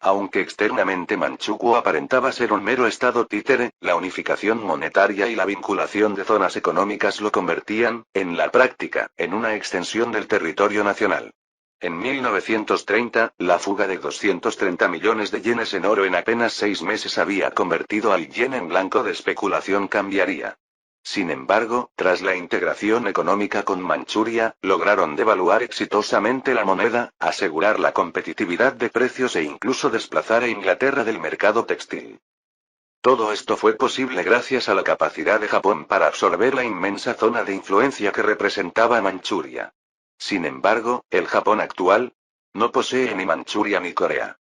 Aunque externamente Manchukuo aparentaba ser un mero estado títere, la unificación monetaria y la vinculación de zonas económicas lo convertían, en la práctica, en una extensión del territorio nacional. En 1930, la fuga de 230 millones de yenes en oro en apenas 6 meses había convertido al yen en blanco de especulación cambiaria. Sin embargo, tras la integración económica con Manchuria, lograron devaluar exitosamente la moneda, asegurar la competitividad de precios e incluso desplazar a Inglaterra del mercado textil. Todo esto fue posible gracias a la capacidad de Japón para absorber la inmensa zona de influencia que representaba Manchuria. Sin embargo, el Japón actual no posee ni Manchuria ni Corea.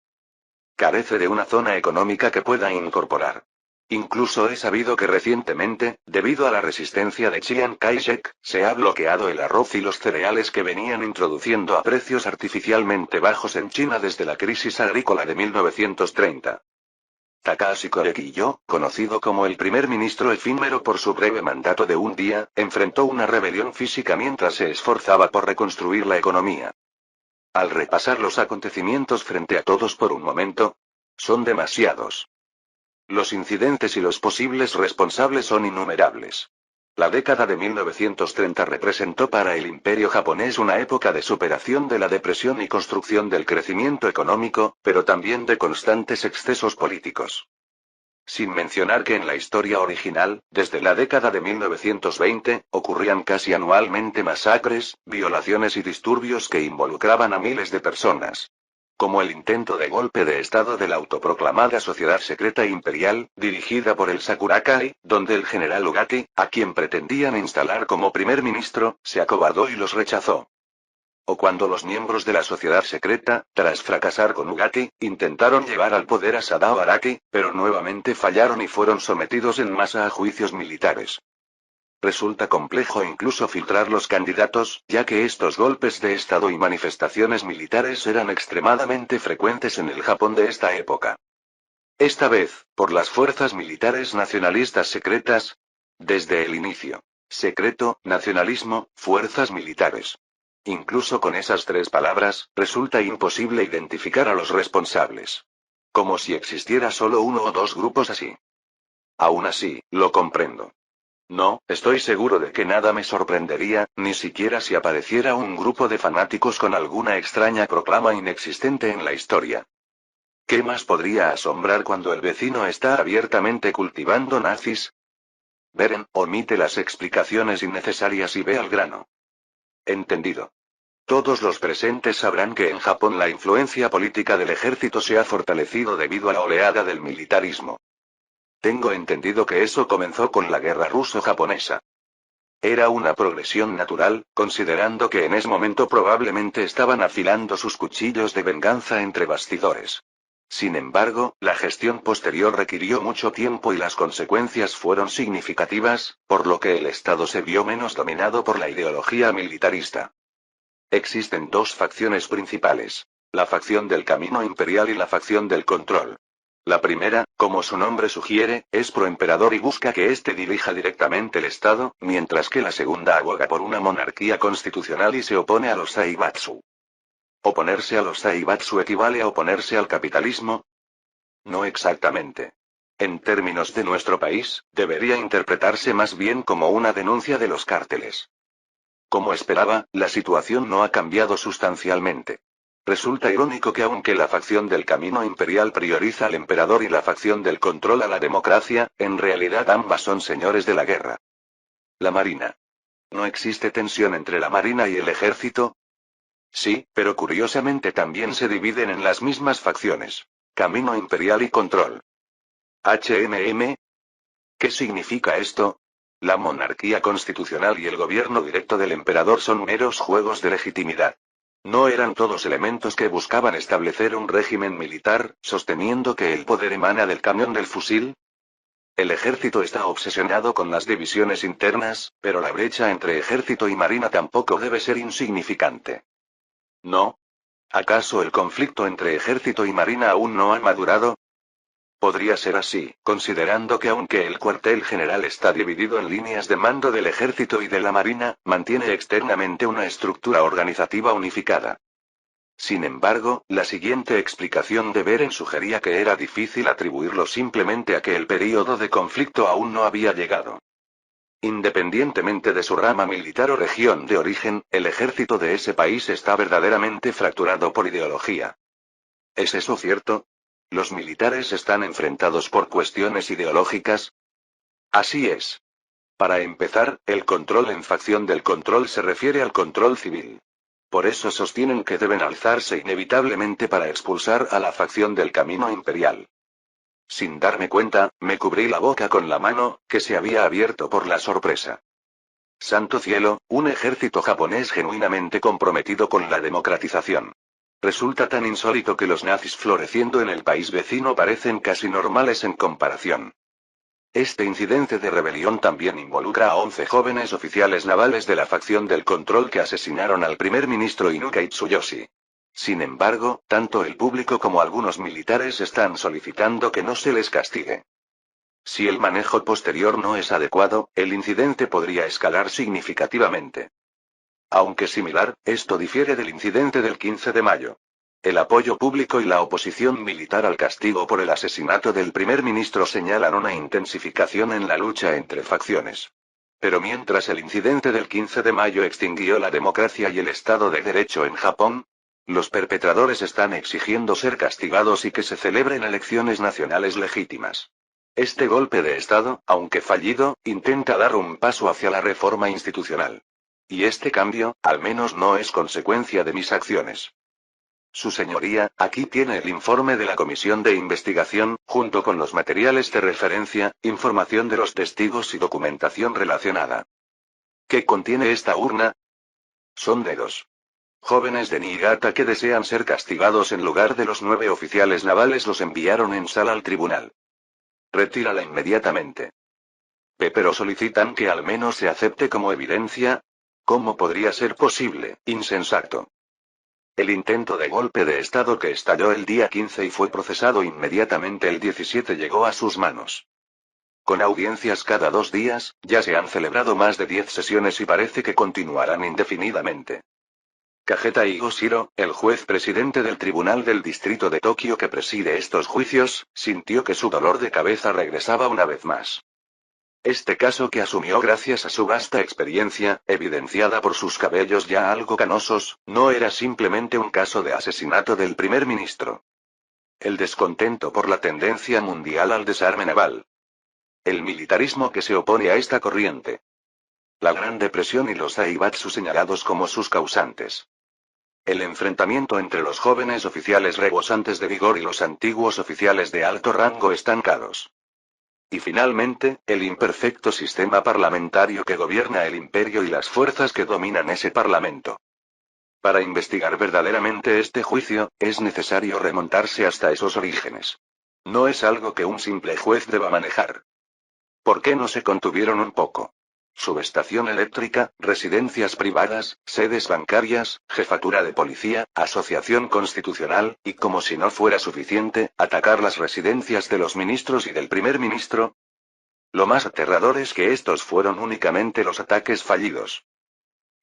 Carece de una zona económica que pueda incorporar. Incluso he sabido que recientemente, debido a la resistencia de Chiang Kai-shek, se ha bloqueado el arroz y los cereales que venían introduciendo a precios artificialmente bajos en China desde la crisis agrícola de 1930. Takahashi Korekiyo, conocido como el primer ministro efímero por su breve mandato de un día, enfrentó una rebelión física mientras se esforzaba por reconstruir la economía. Al repasar los acontecimientos frente a todos por un momento, son demasiados. Los incidentes y los posibles responsables son innumerables. La década de 1930 representó para el imperio japonés una época de superación de la depresión y construcción del crecimiento económico, pero también de constantes excesos políticos. Sin mencionar que en la historia original, desde la década de 1920, ocurrían casi anualmente masacres, violaciones y disturbios que involucraban a miles de personas. Como el intento de golpe de Estado de la autoproclamada Sociedad Secreta Imperial, dirigida por el Sakurakai, donde el general Ugati, a quien pretendían instalar como primer ministro, se acobardó y los rechazó. O cuando los miembros de la Sociedad Secreta, tras fracasar con Ugati, intentaron llevar al poder a Sadao Araki, pero nuevamente fallaron y fueron sometidos en masa a juicios militares. Resulta complejo incluso filtrar los candidatos, ya que estos golpes de Estado y manifestaciones militares eran extremadamente frecuentes en el Japón de esta época. Esta vez, por las fuerzas militares nacionalistas secretas. Desde el inicio. Secreto, nacionalismo, fuerzas militares. Incluso con esas tres palabras, resulta imposible identificar a los responsables. Como si existiera solo uno o dos grupos así. Aún así, lo comprendo. No, estoy seguro de que nada me sorprendería, ni siquiera si apareciera un grupo de fanáticos con alguna extraña proclama inexistente en la historia. ¿Qué más podría asombrar cuando el vecino está abiertamente cultivando nazis? Beren, omite las explicaciones innecesarias y ve al grano. Entendido. Todos los presentes sabrán que en Japón la influencia política del ejército se ha fortalecido debido a la oleada del militarismo. Tengo entendido que eso comenzó con la guerra ruso-japonesa. Era una progresión natural, considerando que en ese momento probablemente estaban afilando sus cuchillos de venganza entre bastidores. Sin embargo, la gestión posterior requirió mucho tiempo y las consecuencias fueron significativas, por lo que el Estado se vio menos dominado por la ideología militarista. Existen dos facciones principales: la facción del camino imperial y la facción del control. La primera, como su nombre sugiere, es proemperador y busca que éste dirija directamente el Estado, mientras que la segunda aboga por una monarquía constitucional y se opone a los Zaibatsu. ¿Oponerse a los Zaibatsu equivale a oponerse al capitalismo? No exactamente. En términos de nuestro país, debería interpretarse más bien como una denuncia de los cárteles. Como esperaba, la situación no ha cambiado sustancialmente. Resulta irónico que aunque la facción del camino imperial prioriza al emperador y la facción del control a la democracia, en realidad ambas son señores de la guerra. La Marina. ¿No existe tensión entre la Marina y el ejército? Sí, pero curiosamente también se dividen en las mismas facciones: camino imperial y control. HMM. ¿Qué significa esto? La monarquía constitucional y el gobierno directo del emperador son meros juegos de legitimidad. ¿No eran todos elementos que buscaban establecer un régimen militar, sosteniendo que el poder emana del cañón del fusil? El ejército está obsesionado con las divisiones internas, pero la brecha entre ejército y marina tampoco debe ser insignificante. ¿No? ¿Acaso el conflicto entre ejército y marina aún no ha madurado? Podría ser así, considerando que aunque el cuartel general está dividido en líneas de mando del ejército y de la marina, mantiene externamente una estructura organizativa unificada. Sin embargo, la siguiente explicación de Beren sugería que era difícil atribuirlo simplemente a que el período de conflicto aún no había llegado. Independientemente de su rama militar o región de origen, el ejército de ese país está verdaderamente fracturado por ideología. ¿Es eso cierto? ¿Los militares están enfrentados por cuestiones ideológicas? Así es. Para empezar, el control en facción del control se refiere al control civil. Por eso sostienen que deben alzarse inevitablemente para expulsar a la facción del camino imperial. Sin darme cuenta, me cubrí la boca con la mano, que se había abierto por la sorpresa. Santo cielo, un ejército japonés genuinamente comprometido con la democratización. Resulta tan insólito que los nazis floreciendo en el país vecino parecen casi normales en comparación. Este incidente de rebelión también involucra a 11 jóvenes oficiales navales de la facción del control que asesinaron al primer ministro Inuka Tsuyoshi. Sin embargo, tanto el público como algunos militares están solicitando que no se les castigue. Si el manejo posterior no es adecuado, el incidente podría escalar significativamente. Aunque similar, esto difiere del incidente del 15 de mayo. El apoyo público y la oposición militar al castigo por el asesinato del primer ministro señalan una intensificación en la lucha entre facciones. Pero mientras el incidente del 15 de mayo extinguió la democracia y el Estado de Derecho en Japón, los perpetradores están exigiendo ser castigados y que se celebren elecciones nacionales legítimas. Este golpe de Estado, aunque fallido, intenta dar un paso hacia la reforma institucional. Y este cambio, al menos no es consecuencia de mis acciones. Su señoría, aquí tiene el informe de la comisión de investigación, junto con los materiales de referencia, información de los testigos y documentación relacionada. ¿Qué contiene esta urna? Son dedos. Jóvenes de Niigata que desean ser castigados en lugar de los 9 oficiales navales los enviaron en sala al tribunal. Retírala inmediatamente. Pero solicitan que al menos se acepte como evidencia. ¿Cómo podría ser posible, insensato? El intento de golpe de Estado que estalló el día 15 y fue procesado inmediatamente el 17 llegó a sus manos. Con audiencias cada 2 días, ya se han celebrado más de 10 sesiones y parece que continuarán indefinidamente. Kageta Higoshiro, el juez presidente del Tribunal del Distrito de Tokio que preside estos juicios, sintió que su dolor de cabeza regresaba una vez más. Este caso que asumió gracias a su vasta experiencia, evidenciada por sus cabellos ya algo canosos, no era simplemente un caso de asesinato del primer ministro. El descontento por la tendencia mundial al desarme naval. El militarismo que se opone a esta corriente. La Gran Depresión y los Zaibatsu señalados como sus causantes. El enfrentamiento entre los jóvenes oficiales rebosantes de vigor y los antiguos oficiales de alto rango estancados. Y finalmente, el imperfecto sistema parlamentario que gobierna el imperio y las fuerzas que dominan ese parlamento. Para investigar verdaderamente este juicio, es necesario remontarse hasta esos orígenes. No es algo que un simple juez deba manejar. ¿Por qué no se contuvieron un poco? Subestación eléctrica, residencias privadas, sedes bancarias, jefatura de policía, asociación constitucional, y como si no fuera suficiente, atacar las residencias de los ministros y del primer ministro. Lo más aterrador es que estos fueron únicamente los ataques fallidos.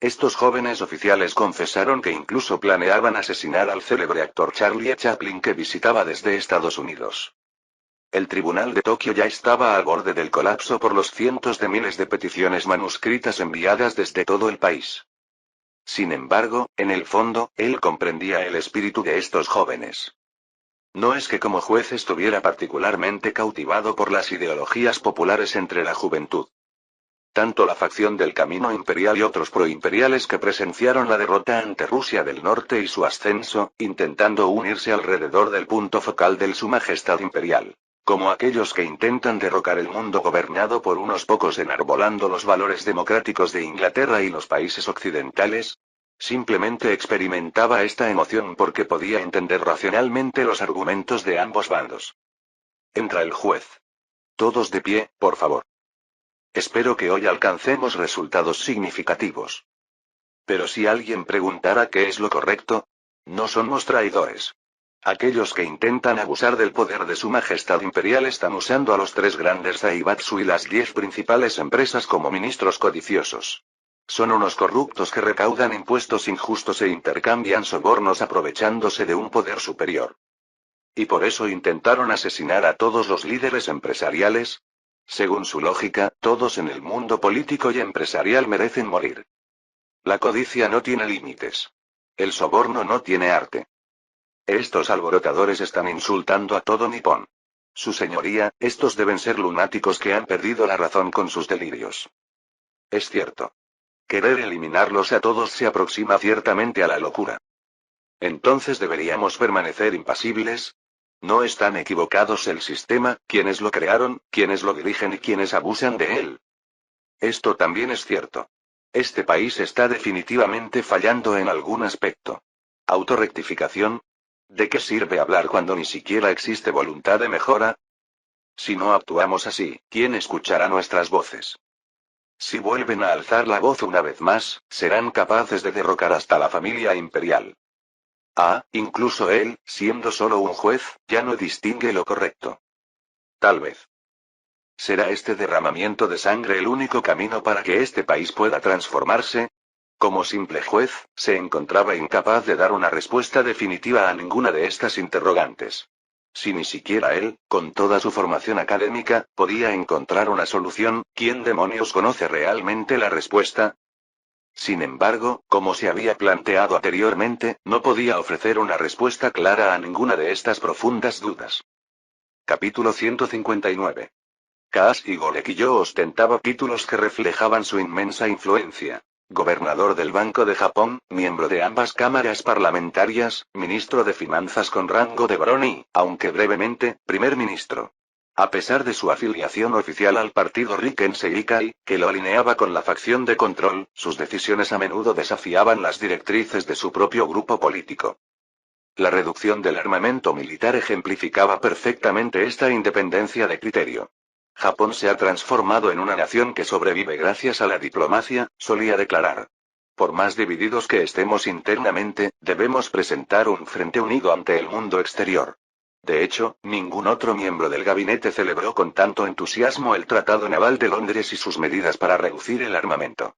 Estos jóvenes oficiales confesaron que incluso planeaban asesinar al célebre actor Charlie Chaplin que visitaba desde Estados Unidos. El tribunal de Tokio ya estaba al borde del colapso por los cientos de miles de peticiones manuscritas enviadas desde todo el país. Sin embargo, en el fondo, él comprendía el espíritu de estos jóvenes. No es que como juez estuviera particularmente cautivado por las ideologías populares entre la juventud. Tanto la facción del Camino Imperial y otros proimperiales que presenciaron la derrota ante Rusia del Norte y su ascenso, intentando unirse alrededor del punto focal de Su Majestad Imperial. Como aquellos que intentan derrocar el mundo gobernado por unos pocos enarbolando los valores democráticos de Inglaterra y los países occidentales. Simplemente experimentaba esta emoción porque podía entender racionalmente los argumentos de ambos bandos. Entra el juez. Todos de pie, por favor. Espero que hoy alcancemos resultados significativos. Pero si alguien preguntara qué es lo correcto, no somos traidores. Aquellos que intentan abusar del poder de Su Majestad Imperial están usando a los 3 grandes Zaibatsu y las 10 principales empresas como ministros codiciosos. Son unos corruptos que recaudan impuestos injustos e intercambian sobornos aprovechándose de un poder superior. ¿Y por eso intentaron asesinar a todos los líderes empresariales? Según su lógica, todos en el mundo político y empresarial merecen morir. La codicia no tiene límites. El soborno no tiene arte. Estos alborotadores están insultando a todo Nippon. Su señoría, estos deben ser lunáticos que han perdido la razón con sus delirios. Es cierto. Querer eliminarlos a todos se aproxima ciertamente a la locura. Entonces deberíamos permanecer impasibles. No están equivocados el sistema, quienes lo crearon, quienes lo dirigen y quienes abusan de él. Esto también es cierto. Este país está definitivamente fallando en algún aspecto. ¿Autorrectificación? ¿De qué sirve hablar cuando ni siquiera existe voluntad de mejora? Si no actuamos así, ¿quién escuchará nuestras voces? Si vuelven a alzar la voz una vez más, serán capaces de derrocar hasta la familia imperial. Incluso él, siendo solo un juez, ya no distingue lo correcto. Tal vez. ¿Será este derramamiento de sangre el único camino para que este país pueda transformarse? Como simple juez, se encontraba incapaz de dar una respuesta definitiva a ninguna de estas interrogantes. Si ni siquiera él, con toda su formación académica, podía encontrar una solución, ¿quién demonios conoce realmente la respuesta? Sin embargo, como se había planteado anteriormente, no podía ofrecer una respuesta clara a ninguna de estas profundas dudas. Capítulo 159. Kazuki Gorekiyo ostentaba títulos que reflejaban su inmensa influencia. Gobernador del Banco de Japón, miembro de ambas cámaras parlamentarias, ministro de Finanzas con rango de barón y, aunque brevemente, primer ministro. A pesar de su afiliación oficial al partido Riken Seikai, que lo alineaba con la facción de control, sus decisiones a menudo desafiaban las directrices de su propio grupo político. La reducción del armamento militar ejemplificaba perfectamente esta independencia de criterio. Japón se ha transformado en una nación que sobrevive gracias a la diplomacia, solía declarar. Por más divididos que estemos internamente, debemos presentar un frente unido ante el mundo exterior. De hecho, ningún otro miembro del gabinete celebró con tanto entusiasmo el Tratado Naval de Londres y sus medidas para reducir el armamento.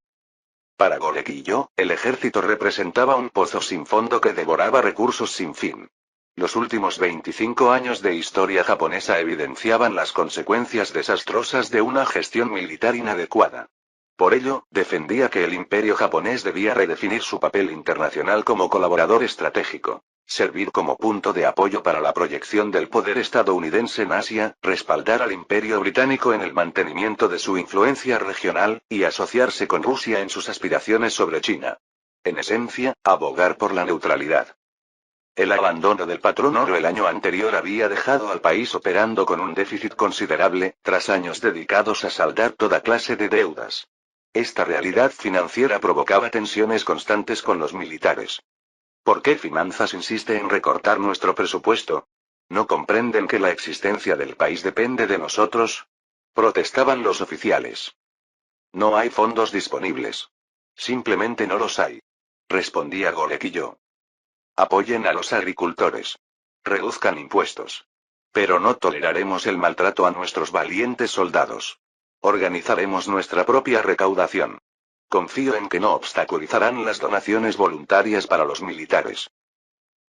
Para Gorekiyo, el ejército representaba un pozo sin fondo que devoraba recursos sin fin. Los últimos 25 años de historia japonesa evidenciaban las consecuencias desastrosas de una gestión militar inadecuada. Por ello, defendía que el imperio japonés debía redefinir su papel internacional como colaborador estratégico, servir como punto de apoyo para la proyección del poder estadounidense en Asia, respaldar al imperio británico en el mantenimiento de su influencia regional, y asociarse con Rusia en sus aspiraciones sobre China. En esencia, abogar por la neutralidad. El abandono del patrón oro el año anterior había dejado al país operando con un déficit considerable, tras años dedicados a saldar toda clase de deudas. Esta realidad financiera provocaba tensiones constantes con los militares. ¿Por qué Finanzas insiste en recortar nuestro presupuesto? ¿No comprenden que la existencia del país depende de nosotros? Protestaban los oficiales. No hay fondos disponibles. Simplemente no los hay. Respondía Gorequillo. Apoyen a los agricultores. Reduzcan impuestos. Pero no toleraremos el maltrato a nuestros valientes soldados. Organizaremos nuestra propia recaudación. Confío en que no obstaculizarán las donaciones voluntarias para los militares.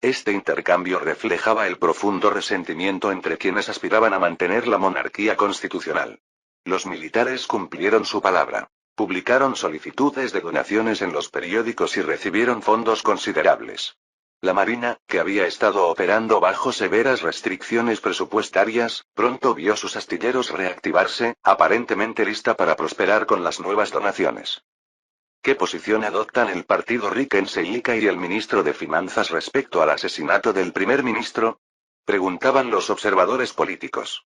Este intercambio reflejaba el profundo resentimiento entre quienes aspiraban a mantener la monarquía constitucional. Los militares cumplieron su palabra. Publicaron solicitudes de donaciones en los periódicos y recibieron fondos considerables. La Marina, que había estado operando bajo severas restricciones presupuestarias, pronto vio sus astilleros reactivarse, aparentemente lista para prosperar con las nuevas donaciones. ¿Qué posición adoptan el partido Rickenseika y el ministro de Finanzas respecto al asesinato del primer ministro? Preguntaban los observadores políticos.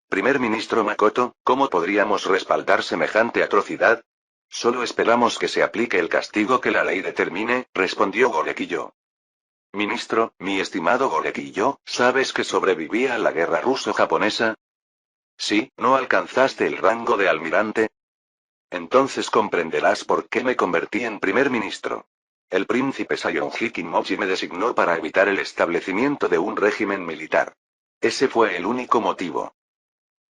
Primer ministro Makoto, ¿cómo podríamos respaldar semejante atrocidad? Solo esperamos que se aplique el castigo que la ley determine, respondió Gorequillo. Ministro, mi estimado Gorequillo, ¿sabes que sobrevivía a la guerra ruso-japonesa? Sí, ¿no alcanzaste el rango de almirante? Entonces comprenderás por qué me convertí en primer ministro. El príncipe Sayonji Kimochi me designó para evitar el establecimiento de un régimen militar. Ese fue el único motivo.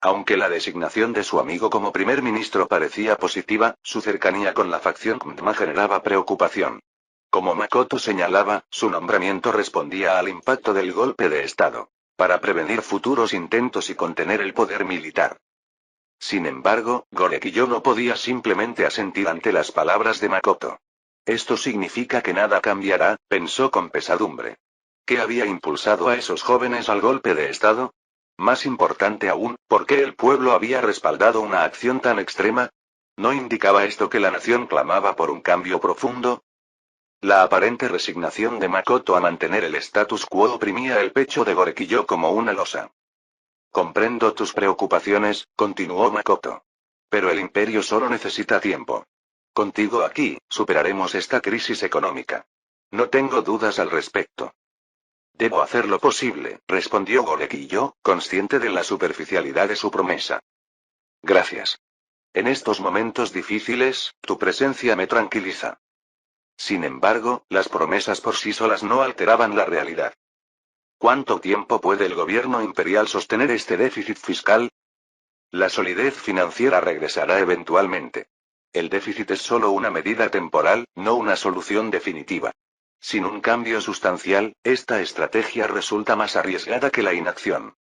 Aunque la designación de su amigo como primer ministro parecía positiva, su cercanía con la facción Kmdma generaba preocupación. Como Makoto señalaba, su nombramiento respondía al impacto del golpe de Estado, para prevenir futuros intentos y contener el poder militar. Sin embargo, Gorequillo no podía simplemente asentir ante las palabras de Makoto. Esto significa que nada cambiará, pensó con pesadumbre. ¿Qué había impulsado a esos jóvenes al golpe de Estado? Más importante aún, ¿por qué el pueblo había respaldado una acción tan extrema? ¿No indicaba esto que la nación clamaba por un cambio profundo? La aparente resignación de Makoto a mantener el status quo oprimía el pecho de Gorequillo como una losa. Comprendo tus preocupaciones, continuó Makoto. Pero el imperio solo necesita tiempo. Contigo aquí, superaremos esta crisis económica. No tengo dudas al respecto. Debo hacer lo posible, respondió Gorequillo, consciente de la superficialidad de su promesa. Gracias. En estos momentos difíciles, tu presencia me tranquiliza. Sin embargo, las promesas por sí solas no alteraban la realidad. ¿Cuánto tiempo puede el gobierno imperial sostener este déficit fiscal? La solidez financiera regresará eventualmente. El déficit es solo una medida temporal, no una solución definitiva. Sin un cambio sustancial, esta estrategia resulta más arriesgada que la inacción.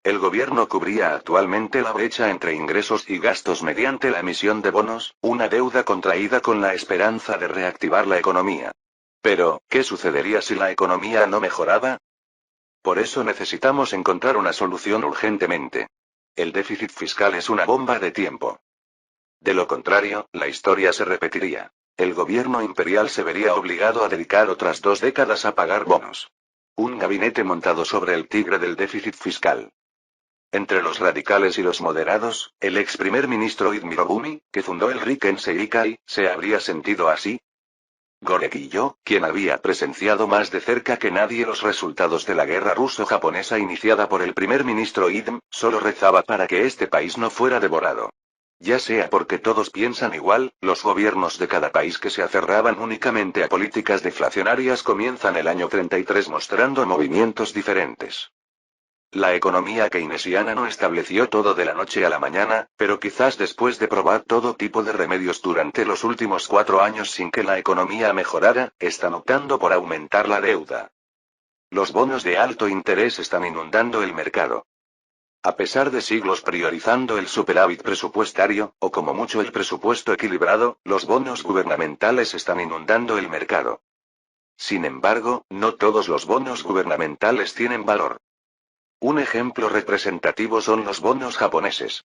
El gobierno cubría actualmente la brecha entre ingresos y gastos mediante la emisión de bonos, una deuda contraída con la esperanza de reactivar la economía. Pero, ¿qué sucedería si la economía no mejoraba? Por eso necesitamos encontrar una solución urgentemente. El déficit fiscal es una bomba de tiempo. De lo contrario, la historia se repetiría. El gobierno imperial se vería obligado a dedicar otras 2 décadas a pagar bonos. Un gabinete montado sobre el tigre del déficit fiscal. Entre los radicales y los moderados, el ex primer ministro Id Mirobumi, que fundó el Rikenseikai, ¿se habría sentido así? Gorequillo, quien había presenciado más de cerca que nadie los resultados de la guerra ruso-japonesa iniciada por el primer ministro Idm, solo rezaba para que este país no fuera devorado. Ya sea porque todos piensan igual, los gobiernos de cada país que se aferraban únicamente a políticas deflacionarias comienzan el año 33 mostrando movimientos diferentes. La economía keynesiana no estableció todo de la noche a la mañana, pero quizás después de probar todo tipo de remedios durante los últimos 4 años sin que la economía mejorara, están optando por aumentar la deuda. Los bonos de alto interés están inundando el mercado. A pesar de siglos priorizando el superávit presupuestario, o como mucho el presupuesto equilibrado, los bonos gubernamentales están inundando el mercado. Sin embargo, no todos los bonos gubernamentales tienen valor. Un ejemplo representativo son los bonos japoneses.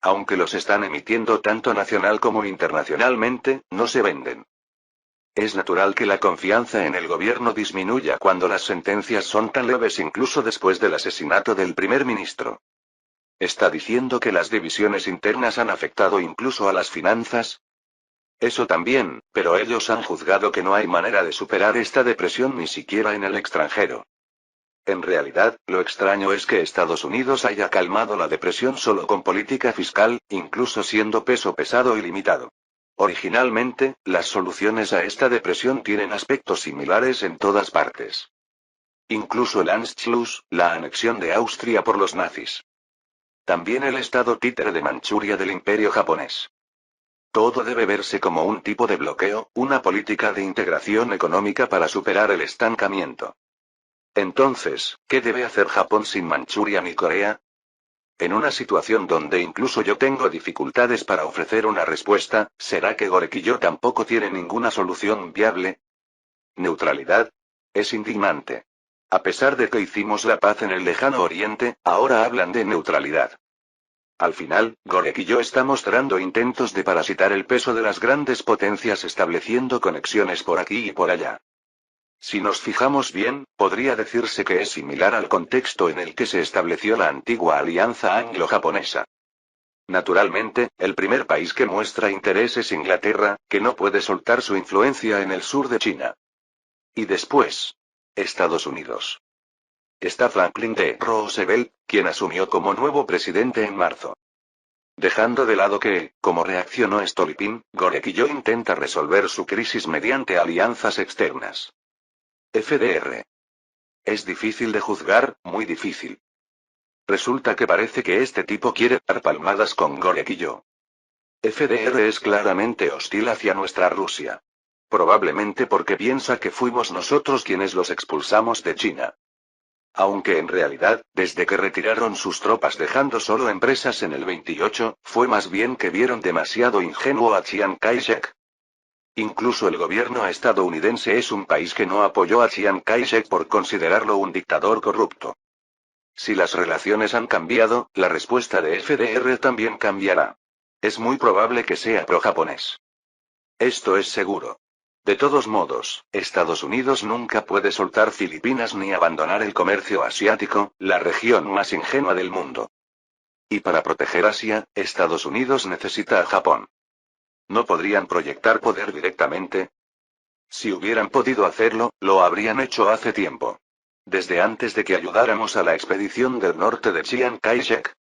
Aunque los están emitiendo tanto nacional como internacionalmente, no se venden. Es natural que la confianza en el gobierno disminuya cuando las sentencias son tan leves incluso después del asesinato del primer ministro. ¿Está diciendo que las divisiones internas han afectado incluso a las finanzas? Eso también, pero ellos han juzgado que no hay manera de superar esta depresión ni siquiera en el extranjero. En realidad, lo extraño es que Estados Unidos haya calmado la depresión solo con política fiscal, incluso siendo peso pesado y limitado. Originalmente, las soluciones a esta depresión tienen aspectos similares en todas partes. Incluso el Anschluss, la anexión de Austria por los nazis. También el estado títere de Manchuria del Imperio japonés. Todo debe verse como un tipo de bloqueo, una política de integración económica para superar el estancamiento. Entonces, ¿qué debe hacer Japón sin Manchuria ni Corea? En una situación donde incluso yo tengo dificultades para ofrecer una respuesta, ¿será que Gorequillo tampoco tiene ninguna solución viable? ¿Neutralidad? Es indignante. A pesar de que hicimos la paz en el lejano oriente, ahora hablan de neutralidad. Al final, Gorequillo está mostrando intentos de parasitar el peso de las grandes potencias estableciendo conexiones por aquí y por allá. Si nos fijamos bien, podría decirse que es similar al contexto en el que se estableció la antigua alianza anglo-japonesa. Naturalmente, el primer país que muestra interés es Inglaterra, que no puede soltar su influencia en el sur de China. Y después, Estados Unidos. Está Franklin D. Roosevelt, quien asumió como nuevo presidente en marzo. Dejando de lado que, como reaccionó Stolypin, Gorequillo intenta resolver su crisis mediante alianzas externas. FDR. Es difícil de juzgar, muy difícil. Resulta que parece que este tipo quiere dar palmadas con Gorequillo. FDR es claramente hostil hacia nuestra Rusia. Probablemente porque piensa que fuimos nosotros quienes los expulsamos de China. Aunque en realidad, desde que retiraron sus tropas dejando solo empresas en el 28, fue más bien que vieron demasiado ingenuo a Chiang Kai-shek. Incluso el gobierno estadounidense es un país que no apoyó a Chiang Kai-shek por considerarlo un dictador corrupto. Si las relaciones han cambiado, la respuesta de FDR también cambiará. Es muy probable que sea pro-japonés. Esto es seguro. De todos modos, Estados Unidos nunca puede soltar Filipinas ni abandonar el comercio asiático, la región más ingenua del mundo. Y para proteger Asia, Estados Unidos necesita a Japón. ¿No podrían proyectar poder directamente? Si hubieran podido hacerlo, lo habrían hecho hace tiempo. Desde antes de que ayudáramos a la expedición del norte de Chiang Kai-shek.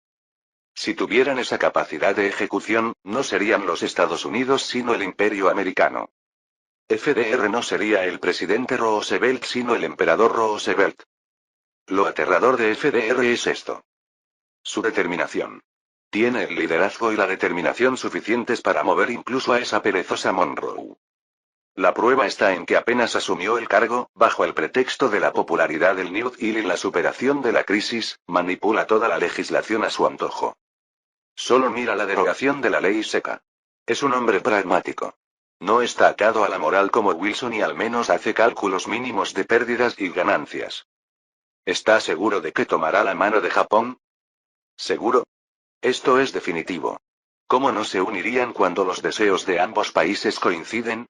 Si tuvieran esa capacidad de ejecución, no serían los Estados Unidos sino el Imperio americano. FDR no sería el presidente Roosevelt sino el emperador Roosevelt. Lo aterrador de FDR es esto. Su determinación. Tiene el liderazgo y la determinación suficientes para mover incluso a esa perezosa Monroe. La prueba está en que apenas asumió el cargo, bajo el pretexto de la popularidad del New Deal y la superación de la crisis, manipula toda la legislación a su antojo. Solo mira la derogación de la ley seca. Es un hombre pragmático. No está atado a la moral como Wilson y al menos hace cálculos mínimos de pérdidas y ganancias. ¿Está seguro de que tomará la mano de Japón? ¿Seguro? Esto es definitivo. ¿Cómo no se unirían cuando los deseos de ambos países coinciden?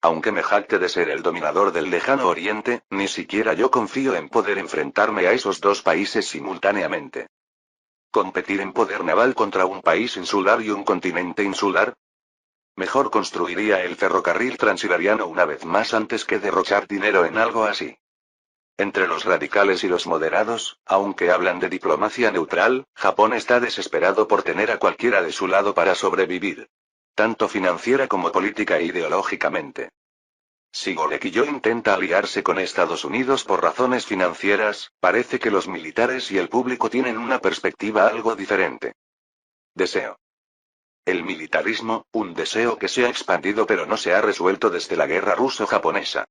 Aunque me jacte de ser el dominador del lejano oriente, ni siquiera yo confío en poder enfrentarme a esos dos países simultáneamente. ¿Competir en poder naval contra un país insular y un continente insular? Mejor construiría el ferrocarril transiberiano una vez más antes que derrochar dinero en algo así. Entre los radicales y los moderados, aunque hablan de diplomacia neutral, Japón está desesperado por tener a cualquiera de su lado para sobrevivir. Tanto financiera como política e ideológicamente. Si Gorequillo intenta aliarse con Estados Unidos por razones financieras, parece que los militares y el público tienen una perspectiva algo diferente. Deseo. El militarismo, un deseo que se ha expandido pero no se ha resuelto desde la guerra ruso-japonesa.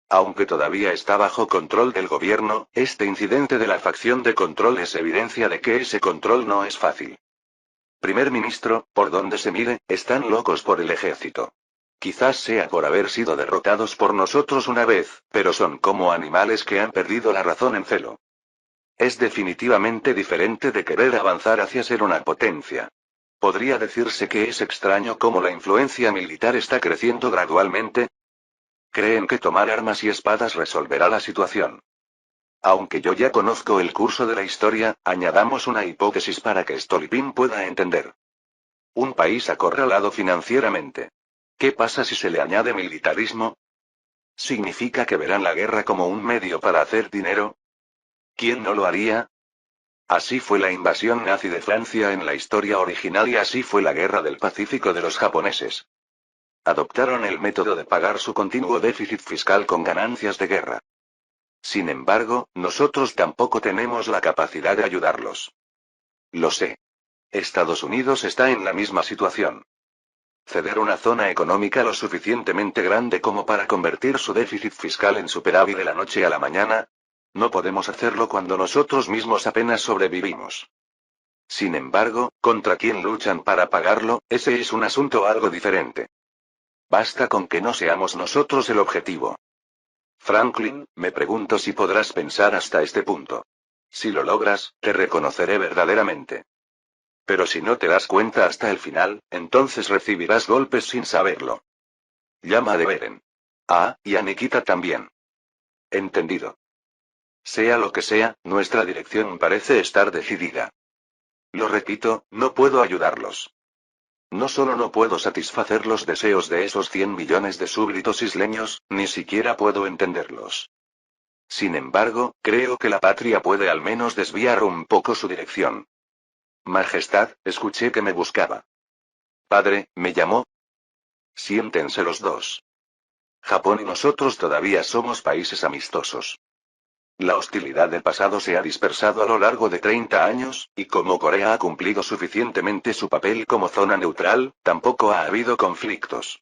Aunque todavía está bajo control del gobierno, este incidente de la facción de control es evidencia de que ese control no es fácil. Primer ministro, por donde se mire, están locos por el ejército. Quizás sea por haber sido derrotados por nosotros una vez, pero son como animales que han perdido la razón en celo. Es definitivamente diferente de querer avanzar hacia ser una potencia. Podría decirse que es extraño cómo la influencia militar está creciendo gradualmente. Creen que tomar armas y espadas resolverá la situación. Aunque yo ya conozco el curso de la historia, añadamos una hipótesis para que Stolypin pueda entender. Un país acorralado financieramente. ¿Qué pasa si se le añade militarismo? ¿Significa que verán la guerra como un medio para hacer dinero? ¿Quién no lo haría? Así fue la invasión nazi de Francia en la historia original y así fue la guerra del Pacífico de los japoneses. Adoptaron el método de pagar su continuo déficit fiscal con ganancias de guerra. Sin embargo, nosotros tampoco tenemos la capacidad de ayudarlos. Lo sé. Estados Unidos está en la misma situación. Ceder una zona económica lo suficientemente grande como para convertir su déficit fiscal en superávit de la noche a la mañana. No podemos hacerlo cuando nosotros mismos apenas sobrevivimos. Sin embargo, ¿contra quién luchan para pagarlo? Ese es un asunto algo diferente. Basta con que no seamos nosotros el objetivo. Franklin, me pregunto si podrás pensar hasta este punto. Si lo logras, te reconoceré verdaderamente. Pero si no te das cuenta hasta el final, entonces recibirás golpes sin saberlo. Llama de Beren. Ah, y a Nikita también. Entendido. Sea lo que sea, nuestra dirección parece estar decidida. Lo repito, no puedo ayudarlos. No solo no puedo satisfacer los deseos de esos 100 millones de súbditos isleños, ni siquiera puedo entenderlos. Sin embargo, creo que la patria puede al menos desviar un poco su dirección. Majestad, escuché que me buscaba. Padre, ¿me llamó? Siéntense los dos. Japón y nosotros todavía somos países amistosos. La hostilidad del pasado se ha dispersado a lo largo de 30 años, y como Corea ha cumplido suficientemente su papel como zona neutral, tampoco ha habido conflictos.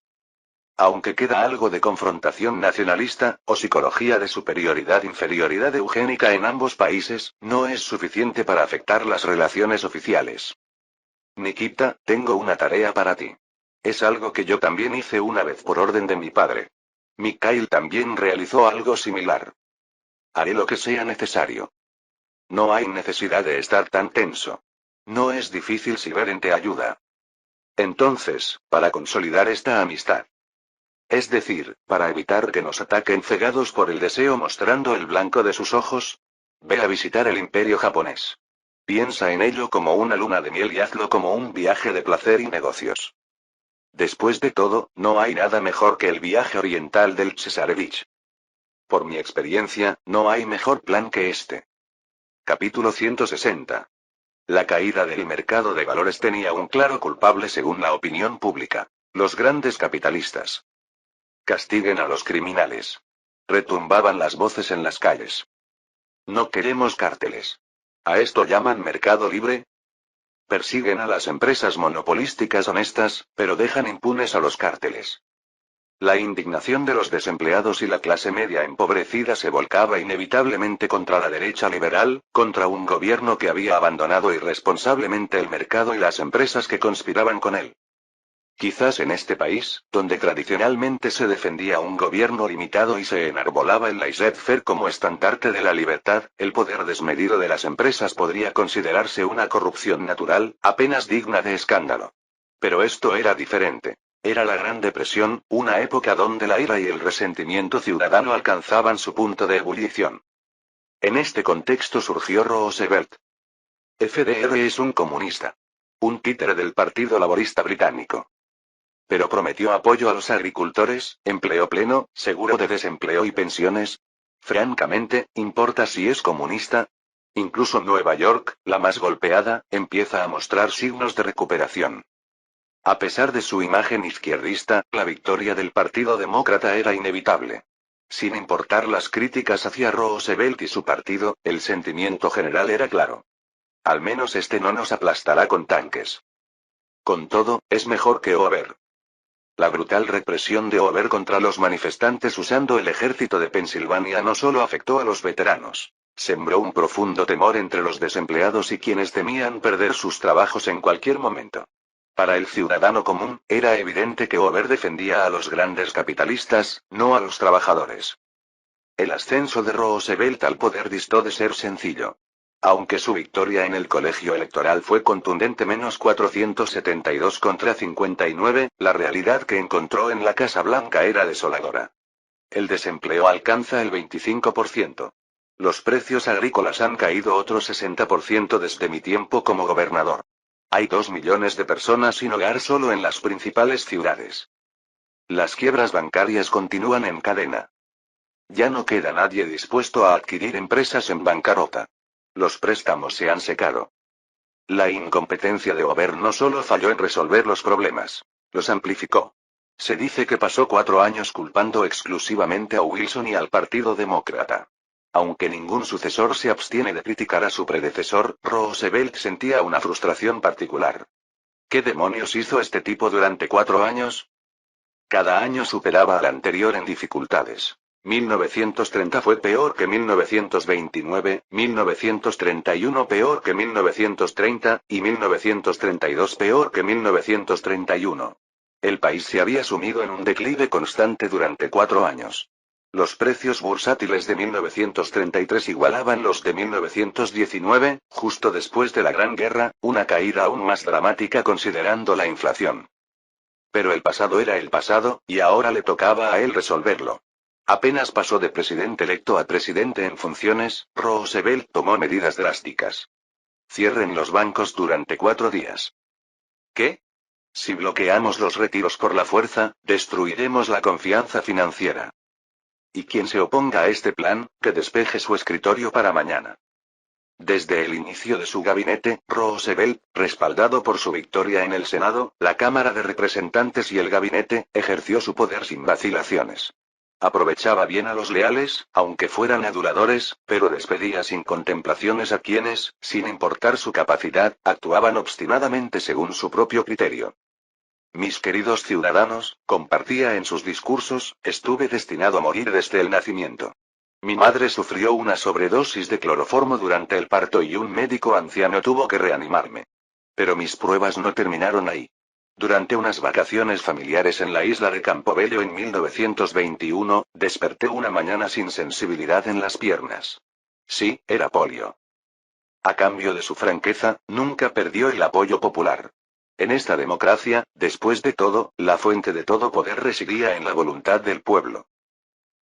Aunque queda algo de confrontación nacionalista, o psicología de superioridad-inferioridad eugénica en ambos países, no es suficiente para afectar las relaciones oficiales. Nikita, tengo una tarea para ti. Es algo que yo también hice una vez por orden de mi padre. Mikhail también realizó algo similar. Haré lo que sea necesario. No hay necesidad de estar tan tenso. No es difícil si Beren te ayuda. Entonces, para consolidar esta amistad. Es decir, para evitar que nos ataquen cegados por el deseo mostrando el blanco de sus ojos, ve a visitar el imperio japonés. Piensa en ello como una luna de miel y hazlo como un viaje de placer y negocios. Después de todo, no hay nada mejor que el viaje oriental del Cesarevich. Por mi experiencia, no hay mejor plan que este. Capítulo 160. La caída del mercado de valores tenía un claro culpable según la opinión pública. Los grandes capitalistas. Castiguen a los criminales. Retumbaban las voces en las calles. No queremos cárteles. ¿A esto llaman mercado libre? Persiguen a las empresas monopolísticas honestas, pero dejan impunes a los cárteles. La indignación de los desempleados y la clase media empobrecida se volcaba inevitablemente contra la derecha liberal, contra un gobierno que había abandonado irresponsablemente el mercado y las empresas que conspiraban con él. Quizás en este país, donde tradicionalmente se defendía un gobierno limitado y se enarbolaba el laissez-faire como estandarte de la libertad, el poder desmedido de las empresas podría considerarse una corrupción natural, apenas digna de escándalo. Pero esto era diferente. Era la Gran Depresión, una época donde la ira y el resentimiento ciudadano alcanzaban su punto de ebullición. En este contexto surgió Roosevelt. FDR es un comunista. Un títere del Partido Laborista Británico. Pero prometió apoyo a los agricultores, empleo pleno, seguro de desempleo y pensiones. Francamente, ¿importa si es comunista? Incluso Nueva York, la más golpeada, empieza a mostrar signos de recuperación. A pesar de su imagen izquierdista, la victoria del Partido Demócrata era inevitable. Sin importar las críticas hacia Roosevelt y su partido, el sentimiento general era claro. Al menos este no nos aplastará con tanques. Con todo, es mejor que Hoover. La brutal represión de Hoover contra los manifestantes usando el ejército de Pensilvania no solo afectó a los veteranos. Sembró un profundo temor entre los desempleados y quienes temían perder sus trabajos en cualquier momento. Para el ciudadano común, era evidente que Hoover defendía a los grandes capitalistas, no a los trabajadores. El ascenso de Roosevelt al poder distó de ser sencillo. Aunque su victoria en el colegio electoral fue contundente -472 contra 59, la realidad que encontró en la Casa Blanca era desoladora. El desempleo alcanza el 25%. Los precios agrícolas han caído otro 60% desde mi tiempo como gobernador. Hay 2 millones de personas sin hogar solo en las principales ciudades. Las quiebras bancarias continúan en cadena. Ya no queda nadie dispuesto a adquirir empresas en bancarrota. Los préstamos se han secado. La incompetencia de Ober no solo falló en resolver los problemas, los amplificó. Se dice que pasó 4 años culpando exclusivamente a Wilson y al Partido Demócrata. Aunque ningún sucesor se abstiene de criticar a su predecesor, Roosevelt sentía una frustración particular. ¿Qué demonios hizo este tipo durante 4 años? Cada año superaba al anterior en dificultades. 1930 fue peor que 1929, 1931 peor que 1930, y 1932 peor que 1931. El país se había sumido en un declive constante durante 4 años. Los precios bursátiles de 1933 igualaban los de 1919, justo después de la Gran Guerra, una caída aún más dramática considerando la inflación. Pero el pasado era el pasado, y ahora le tocaba a él resolverlo. Apenas pasó de presidente electo a presidente en funciones, Roosevelt tomó medidas drásticas. Cierren los bancos durante 4 días. ¿Qué? Si bloqueamos los retiros por la fuerza, destruiremos la confianza financiera. Y quien se oponga a este plan, que despeje su escritorio para mañana. Desde el inicio de su gabinete, Roosevelt, respaldado por su victoria en el Senado, la Cámara de Representantes y el gabinete, ejerció su poder sin vacilaciones. Aprovechaba bien a los leales, aunque fueran aduladores, pero despedía sin contemplaciones a quienes, sin importar su capacidad, actuaban obstinadamente según su propio criterio. Mis queridos ciudadanos, compartía en sus discursos, estuve destinado a morir desde el nacimiento. Mi madre sufrió una sobredosis de cloroformo durante el parto y un médico anciano tuvo que reanimarme. Pero mis pruebas no terminaron ahí. Durante unas vacaciones familiares en la isla de Campobello en 1921, desperté una mañana sin sensibilidad en las piernas. Sí, era polio. A cambio de su franqueza, nunca perdió el apoyo popular. En esta democracia, después de todo, la fuente de todo poder residía en la voluntad del pueblo.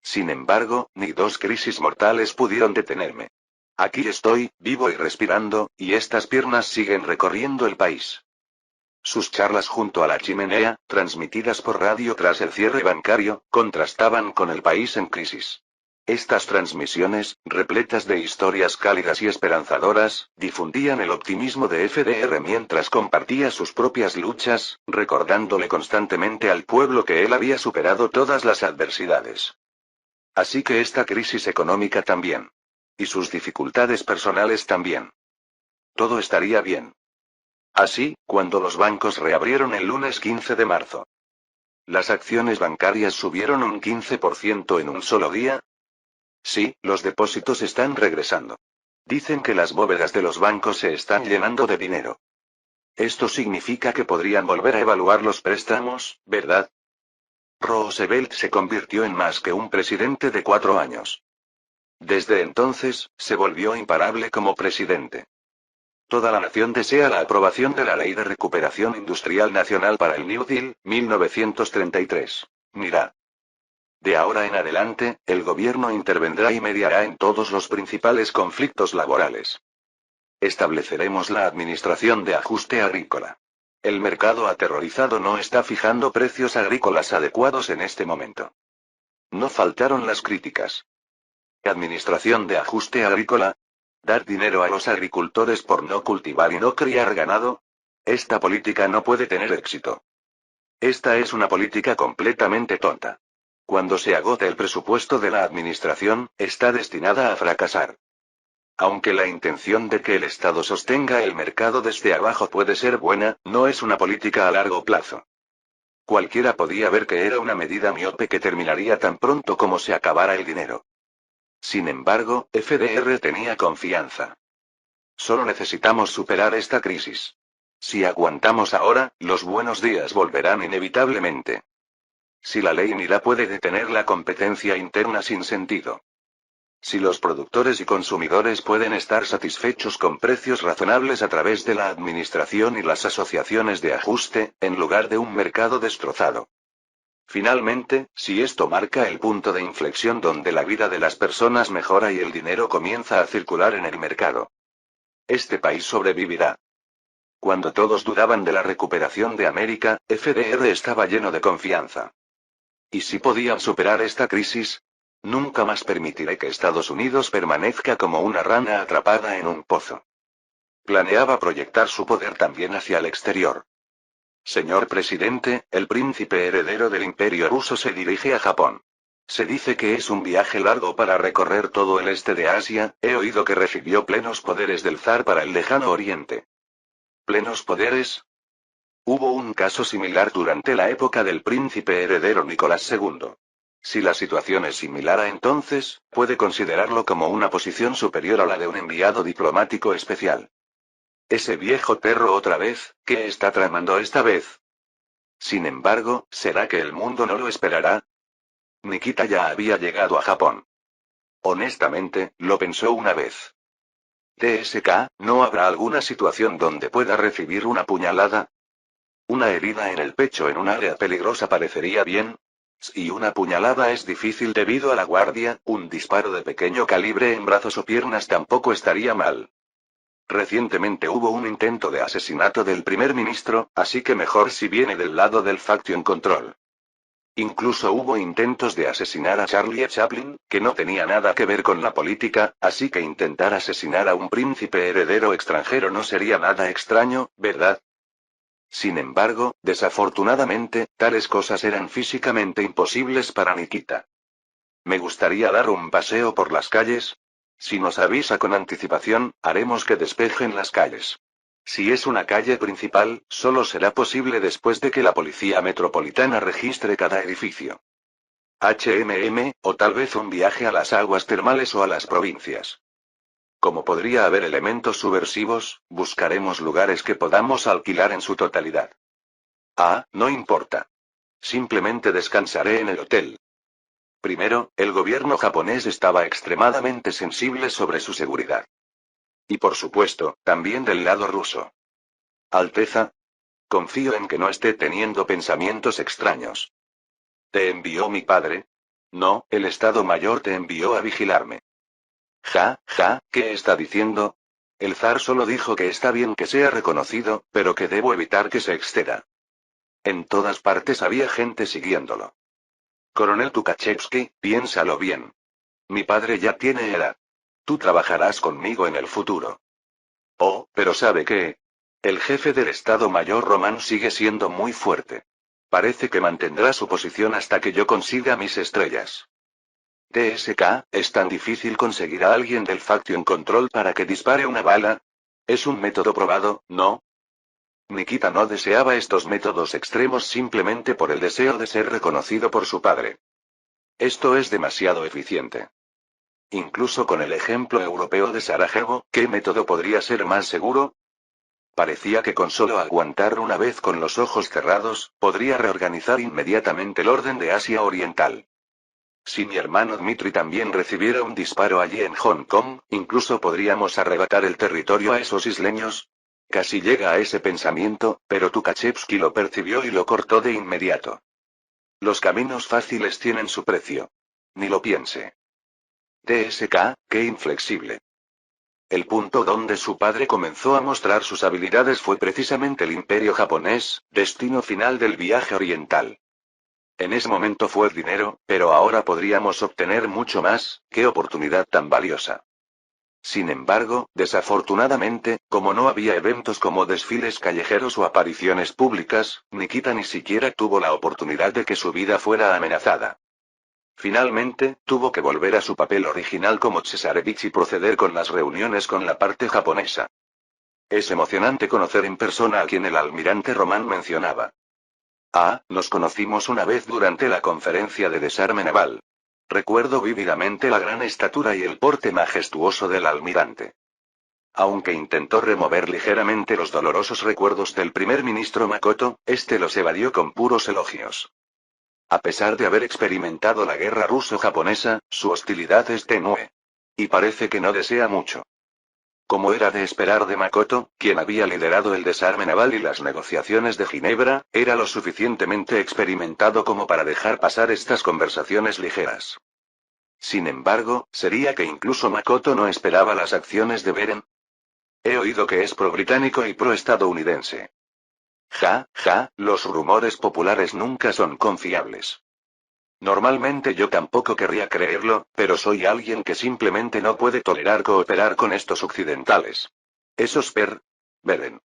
Sin embargo, ni 2 crisis mortales pudieron detenerme. Aquí estoy, vivo y respirando, y estas piernas siguen recorriendo el país. Sus charlas junto a la chimenea, transmitidas por radio tras el cierre bancario, contrastaban con el país en crisis. Estas transmisiones, repletas de historias cálidas y esperanzadoras, difundían el optimismo de FDR mientras compartía sus propias luchas, recordándole constantemente al pueblo que él había superado todas las adversidades. Así que esta crisis económica también. Y sus dificultades personales también. Todo estaría bien. Así, cuando los bancos reabrieron el lunes 15 de marzo. Las acciones bancarias subieron un 15% en un solo día. Sí, los depósitos están regresando. Dicen que las bóvedas de los bancos se están llenando de dinero. Esto significa que podrían volver a evaluar los préstamos, ¿verdad? Roosevelt se convirtió en más que un presidente de 4 años. Desde entonces, se volvió imparable como presidente. Toda la nación desea la aprobación de la Ley de Recuperación Industrial Nacional para el New Deal, 1933. Mira. De ahora en adelante, el gobierno intervendrá y mediará en todos los principales conflictos laborales. Estableceremos la Administración de Ajuste Agrícola. El mercado aterrorizado no está fijando precios agrícolas adecuados en este momento. No faltaron las críticas. Administración de Ajuste Agrícola. ¿Dar dinero a los agricultores por no cultivar y no criar ganado? Esta política no puede tener éxito. Esta es una política completamente tonta. Cuando se agote el presupuesto de la administración, está destinada a fracasar. Aunque la intención de que el Estado sostenga el mercado desde abajo puede ser buena, no es una política a largo plazo. Cualquiera podía ver que era una medida miope que terminaría tan pronto como se acabara el dinero. Sin embargo, FDR tenía confianza. Solo necesitamos superar esta crisis. Si aguantamos ahora, los buenos días volverán inevitablemente. Si la ley NIDA puede detener la competencia interna sin sentido. Si los productores y consumidores pueden estar satisfechos con precios razonables a través de la administración y las asociaciones de ajuste, en lugar de un mercado destrozado. Finalmente, si esto marca el punto de inflexión donde la vida de las personas mejora y el dinero comienza a circular en el mercado, este país sobrevivirá. Cuando todos dudaban de la recuperación de América, FDR estaba lleno de confianza. ¿Y si podían superar esta crisis? Nunca más permitiré que Estados Unidos permanezca como una rana atrapada en un pozo. Planeaba proyectar su poder también hacia el exterior. Señor presidente, el príncipe heredero del imperio ruso se dirige a Japón. Se dice que es un viaje largo para recorrer todo el este de Asia. He oído que recibió plenos poderes del zar para el lejano oriente. ¿Plenos poderes? Hubo un caso similar durante la época del príncipe heredero Nicolás II. Si la situación es similar a entonces, puede considerarlo como una posición superior a la de un enviado diplomático especial. Ese viejo perro otra vez, ¿qué está tramando esta vez? Sin embargo, ¿será que el mundo no lo esperará? Nikita ya había llegado a Japón. Honestamente, lo pensó una vez. TSK, ¿no habrá alguna situación donde pueda recibir una puñalada? Una herida en el pecho en un área peligrosa parecería bien. Si una puñalada es difícil debido a la guardia, un disparo de pequeño calibre en brazos o piernas tampoco estaría mal. Recientemente hubo un intento de asesinato del primer ministro, así que mejor si viene del lado del Faction Control. Incluso hubo intentos de asesinar a Charlie Chaplin, que no tenía nada que ver con la política, así que intentar asesinar a un príncipe heredero extranjero no sería nada extraño, ¿verdad? Sin embargo, desafortunadamente, tales cosas eran físicamente imposibles para Nikita. Me gustaría dar un paseo por las calles. Si nos avisa con anticipación, haremos que despejen las calles. Si es una calle principal, solo será posible después de que la policía metropolitana registre cada edificio. O tal vez un viaje a las aguas termales o a las provincias. Como podría haber elementos subversivos, buscaremos lugares que podamos alquilar en su totalidad. No importa. Simplemente descansaré en el hotel. Primero, el gobierno japonés estaba extremadamente sensible sobre su seguridad. Y por supuesto, también del lado ruso. Alteza, confío en que no esté teniendo pensamientos extraños. ¿Te envió mi padre? No, el Estado Mayor te envió a vigilarme. ¿Qué está diciendo? El zar solo dijo que está bien que sea reconocido, pero que debo evitar que se exceda. En todas partes había gente siguiéndolo. Coronel Tukhachevsky, piénsalo bien. Mi padre ya tiene edad. Tú trabajarás conmigo en el futuro. Pero ¿sabe qué? El jefe del Estado Mayor Román sigue siendo muy fuerte. Parece que mantendrá su posición hasta que yo consiga mis estrellas. TSK, ¿es tan difícil conseguir a alguien del Faction Control para que dispare una bala? Es un método probado, ¿no? Nikita no deseaba estos métodos extremos simplemente por el deseo de ser reconocido por su padre. Esto es demasiado eficiente. Incluso con el ejemplo europeo de Sarajevo, ¿qué método podría ser más seguro? Parecía que con solo aguantar una vez con los ojos cerrados, podría reorganizar inmediatamente el orden de Asia Oriental. Si mi hermano Dmitri también recibiera un disparo allí en Hong Kong, incluso podríamos arrebatar el territorio a esos isleños. Casi llega a ese pensamiento, pero Tukhachevsky lo percibió y lo cortó de inmediato. Los caminos fáciles tienen su precio. Ni lo piense. TSK, qué inflexible. El punto donde su padre comenzó a mostrar sus habilidades fue precisamente el imperio japonés, destino final del viaje oriental. En ese momento fue el dinero, pero ahora podríamos obtener mucho más, qué oportunidad tan valiosa. Sin embargo, desafortunadamente, como no había eventos como desfiles callejeros o apariciones públicas, Nikita ni siquiera tuvo la oportunidad de que su vida fuera amenazada. Finalmente, tuvo que volver a su papel original como Cesarevich y proceder con las reuniones con la parte japonesa. Es emocionante conocer en persona a quien el almirante Román mencionaba. Nos conocimos una vez durante la conferencia de desarme naval. Recuerdo vívidamente la gran estatura y el porte majestuoso del almirante. Aunque intentó remover ligeramente los dolorosos recuerdos del primer ministro Makoto, este los evadió con puros elogios. A pesar de haber experimentado la guerra ruso-japonesa, su hostilidad es tenue. Y parece que no desea mucho. Como era de esperar de Makoto, quien había liderado el desarme naval y las negociaciones de Ginebra, era lo suficientemente experimentado como para dejar pasar estas conversaciones ligeras. Sin embargo, ¿sería que incluso Makoto no esperaba las acciones de Beren? He oído que es pro-británico y pro-estadounidense. Ja, los rumores populares nunca son confiables. Normalmente yo tampoco querría creerlo, pero soy alguien que simplemente no puede tolerar cooperar con estos occidentales. Esos Beren.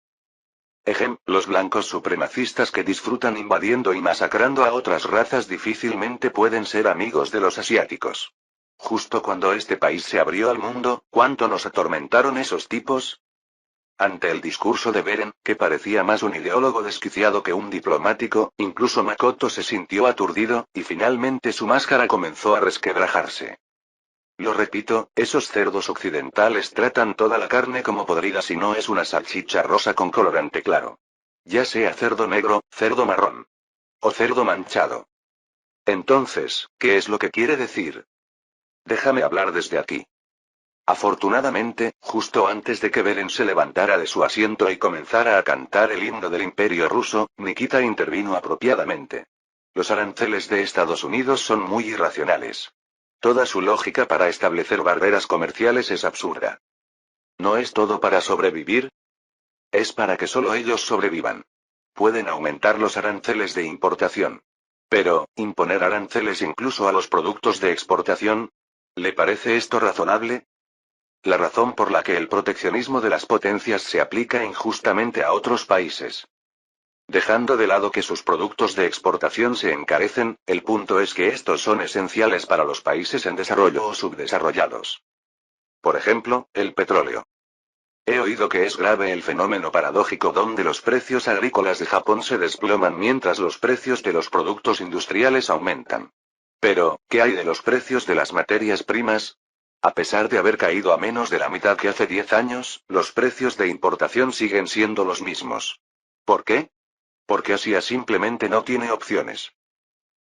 Los blancos supremacistas que disfrutan invadiendo y masacrando a otras razas difícilmente pueden ser amigos de los asiáticos. Justo cuando este país se abrió al mundo, ¿cuánto nos atormentaron esos tipos? Ante el discurso de Beren, que parecía más un ideólogo desquiciado que un diplomático, incluso Makoto se sintió aturdido, y finalmente su máscara comenzó a resquebrajarse. Lo repito, esos cerdos occidentales tratan toda la carne como podrida si no es una salchicha rosa con colorante claro. Ya sea cerdo negro, cerdo marrón. O cerdo manchado. Entonces, ¿qué es lo que quiere decir? Déjame hablar desde aquí. Afortunadamente, justo antes de que Beren se levantara de su asiento y comenzara a cantar el himno del Imperio ruso, Nikita intervino apropiadamente. Los aranceles de Estados Unidos son muy irracionales. Toda su lógica para establecer barreras comerciales es absurda. ¿No es todo para sobrevivir? Es para que solo ellos sobrevivan. Pueden aumentar los aranceles de importación. Pero, ¿imponer aranceles incluso a los productos de exportación? ¿Le parece esto razonable? La razón por la que el proteccionismo de las potencias se aplica injustamente a otros países. Dejando de lado que sus productos de exportación se encarecen, el punto es que estos son esenciales para los países en desarrollo o subdesarrollados. Por ejemplo, el petróleo. He oído que es grave el fenómeno paradójico donde los precios agrícolas de Japón se desploman mientras los precios de los productos industriales aumentan. Pero, ¿qué hay de los precios de las materias primas? A pesar de haber caído a menos de la mitad que hace 10 años, los precios de importación siguen siendo los mismos. ¿Por qué? Porque Asia simplemente no tiene opciones.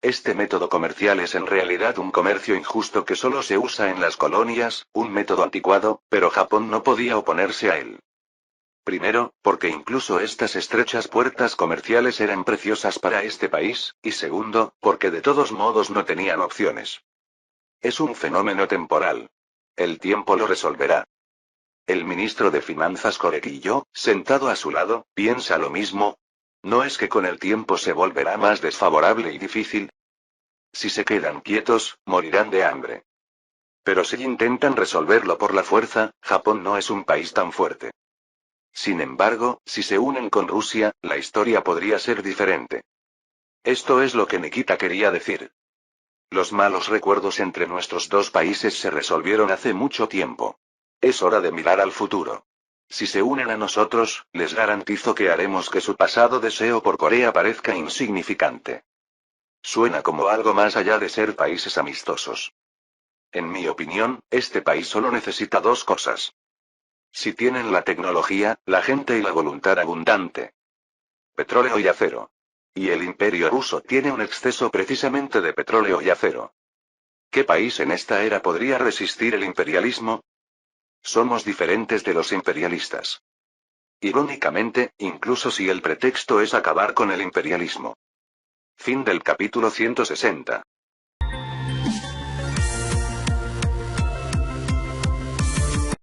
Este método comercial es en realidad un comercio injusto que solo se usa en las colonias, un método anticuado, pero Japón no podía oponerse a él. Primero, porque incluso estas estrechas puertas comerciales eran preciosas para este país, y segundo, porque de todos modos no tenían opciones. Es un fenómeno temporal. El tiempo lo resolverá. El ministro de Finanzas Korekiyo, sentado a su lado, piensa lo mismo. ¿No es que con el tiempo se volverá más desfavorable y difícil? Si se quedan quietos, morirán de hambre. Pero si intentan resolverlo por la fuerza, Japón no es un país tan fuerte. Sin embargo, si se unen con Rusia, la historia podría ser diferente. Esto es lo que Nikita quería decir. Los malos recuerdos entre nuestros dos países se resolvieron hace mucho tiempo. Es hora de mirar al futuro. Si se unen a nosotros, les garantizo que haremos que su pasado deseo por Corea parezca insignificante. Suena como algo más allá de ser países amistosos. En mi opinión, este país solo necesita dos cosas. Si tienen la tecnología, la gente y la voluntad abundante. Petróleo y acero. Y el imperio ruso tiene un exceso precisamente de petróleo y acero. ¿Qué país en esta era podría resistir el imperialismo? Somos diferentes de los imperialistas. Irónicamente, incluso si el pretexto es acabar con el imperialismo. Fin del capítulo 160.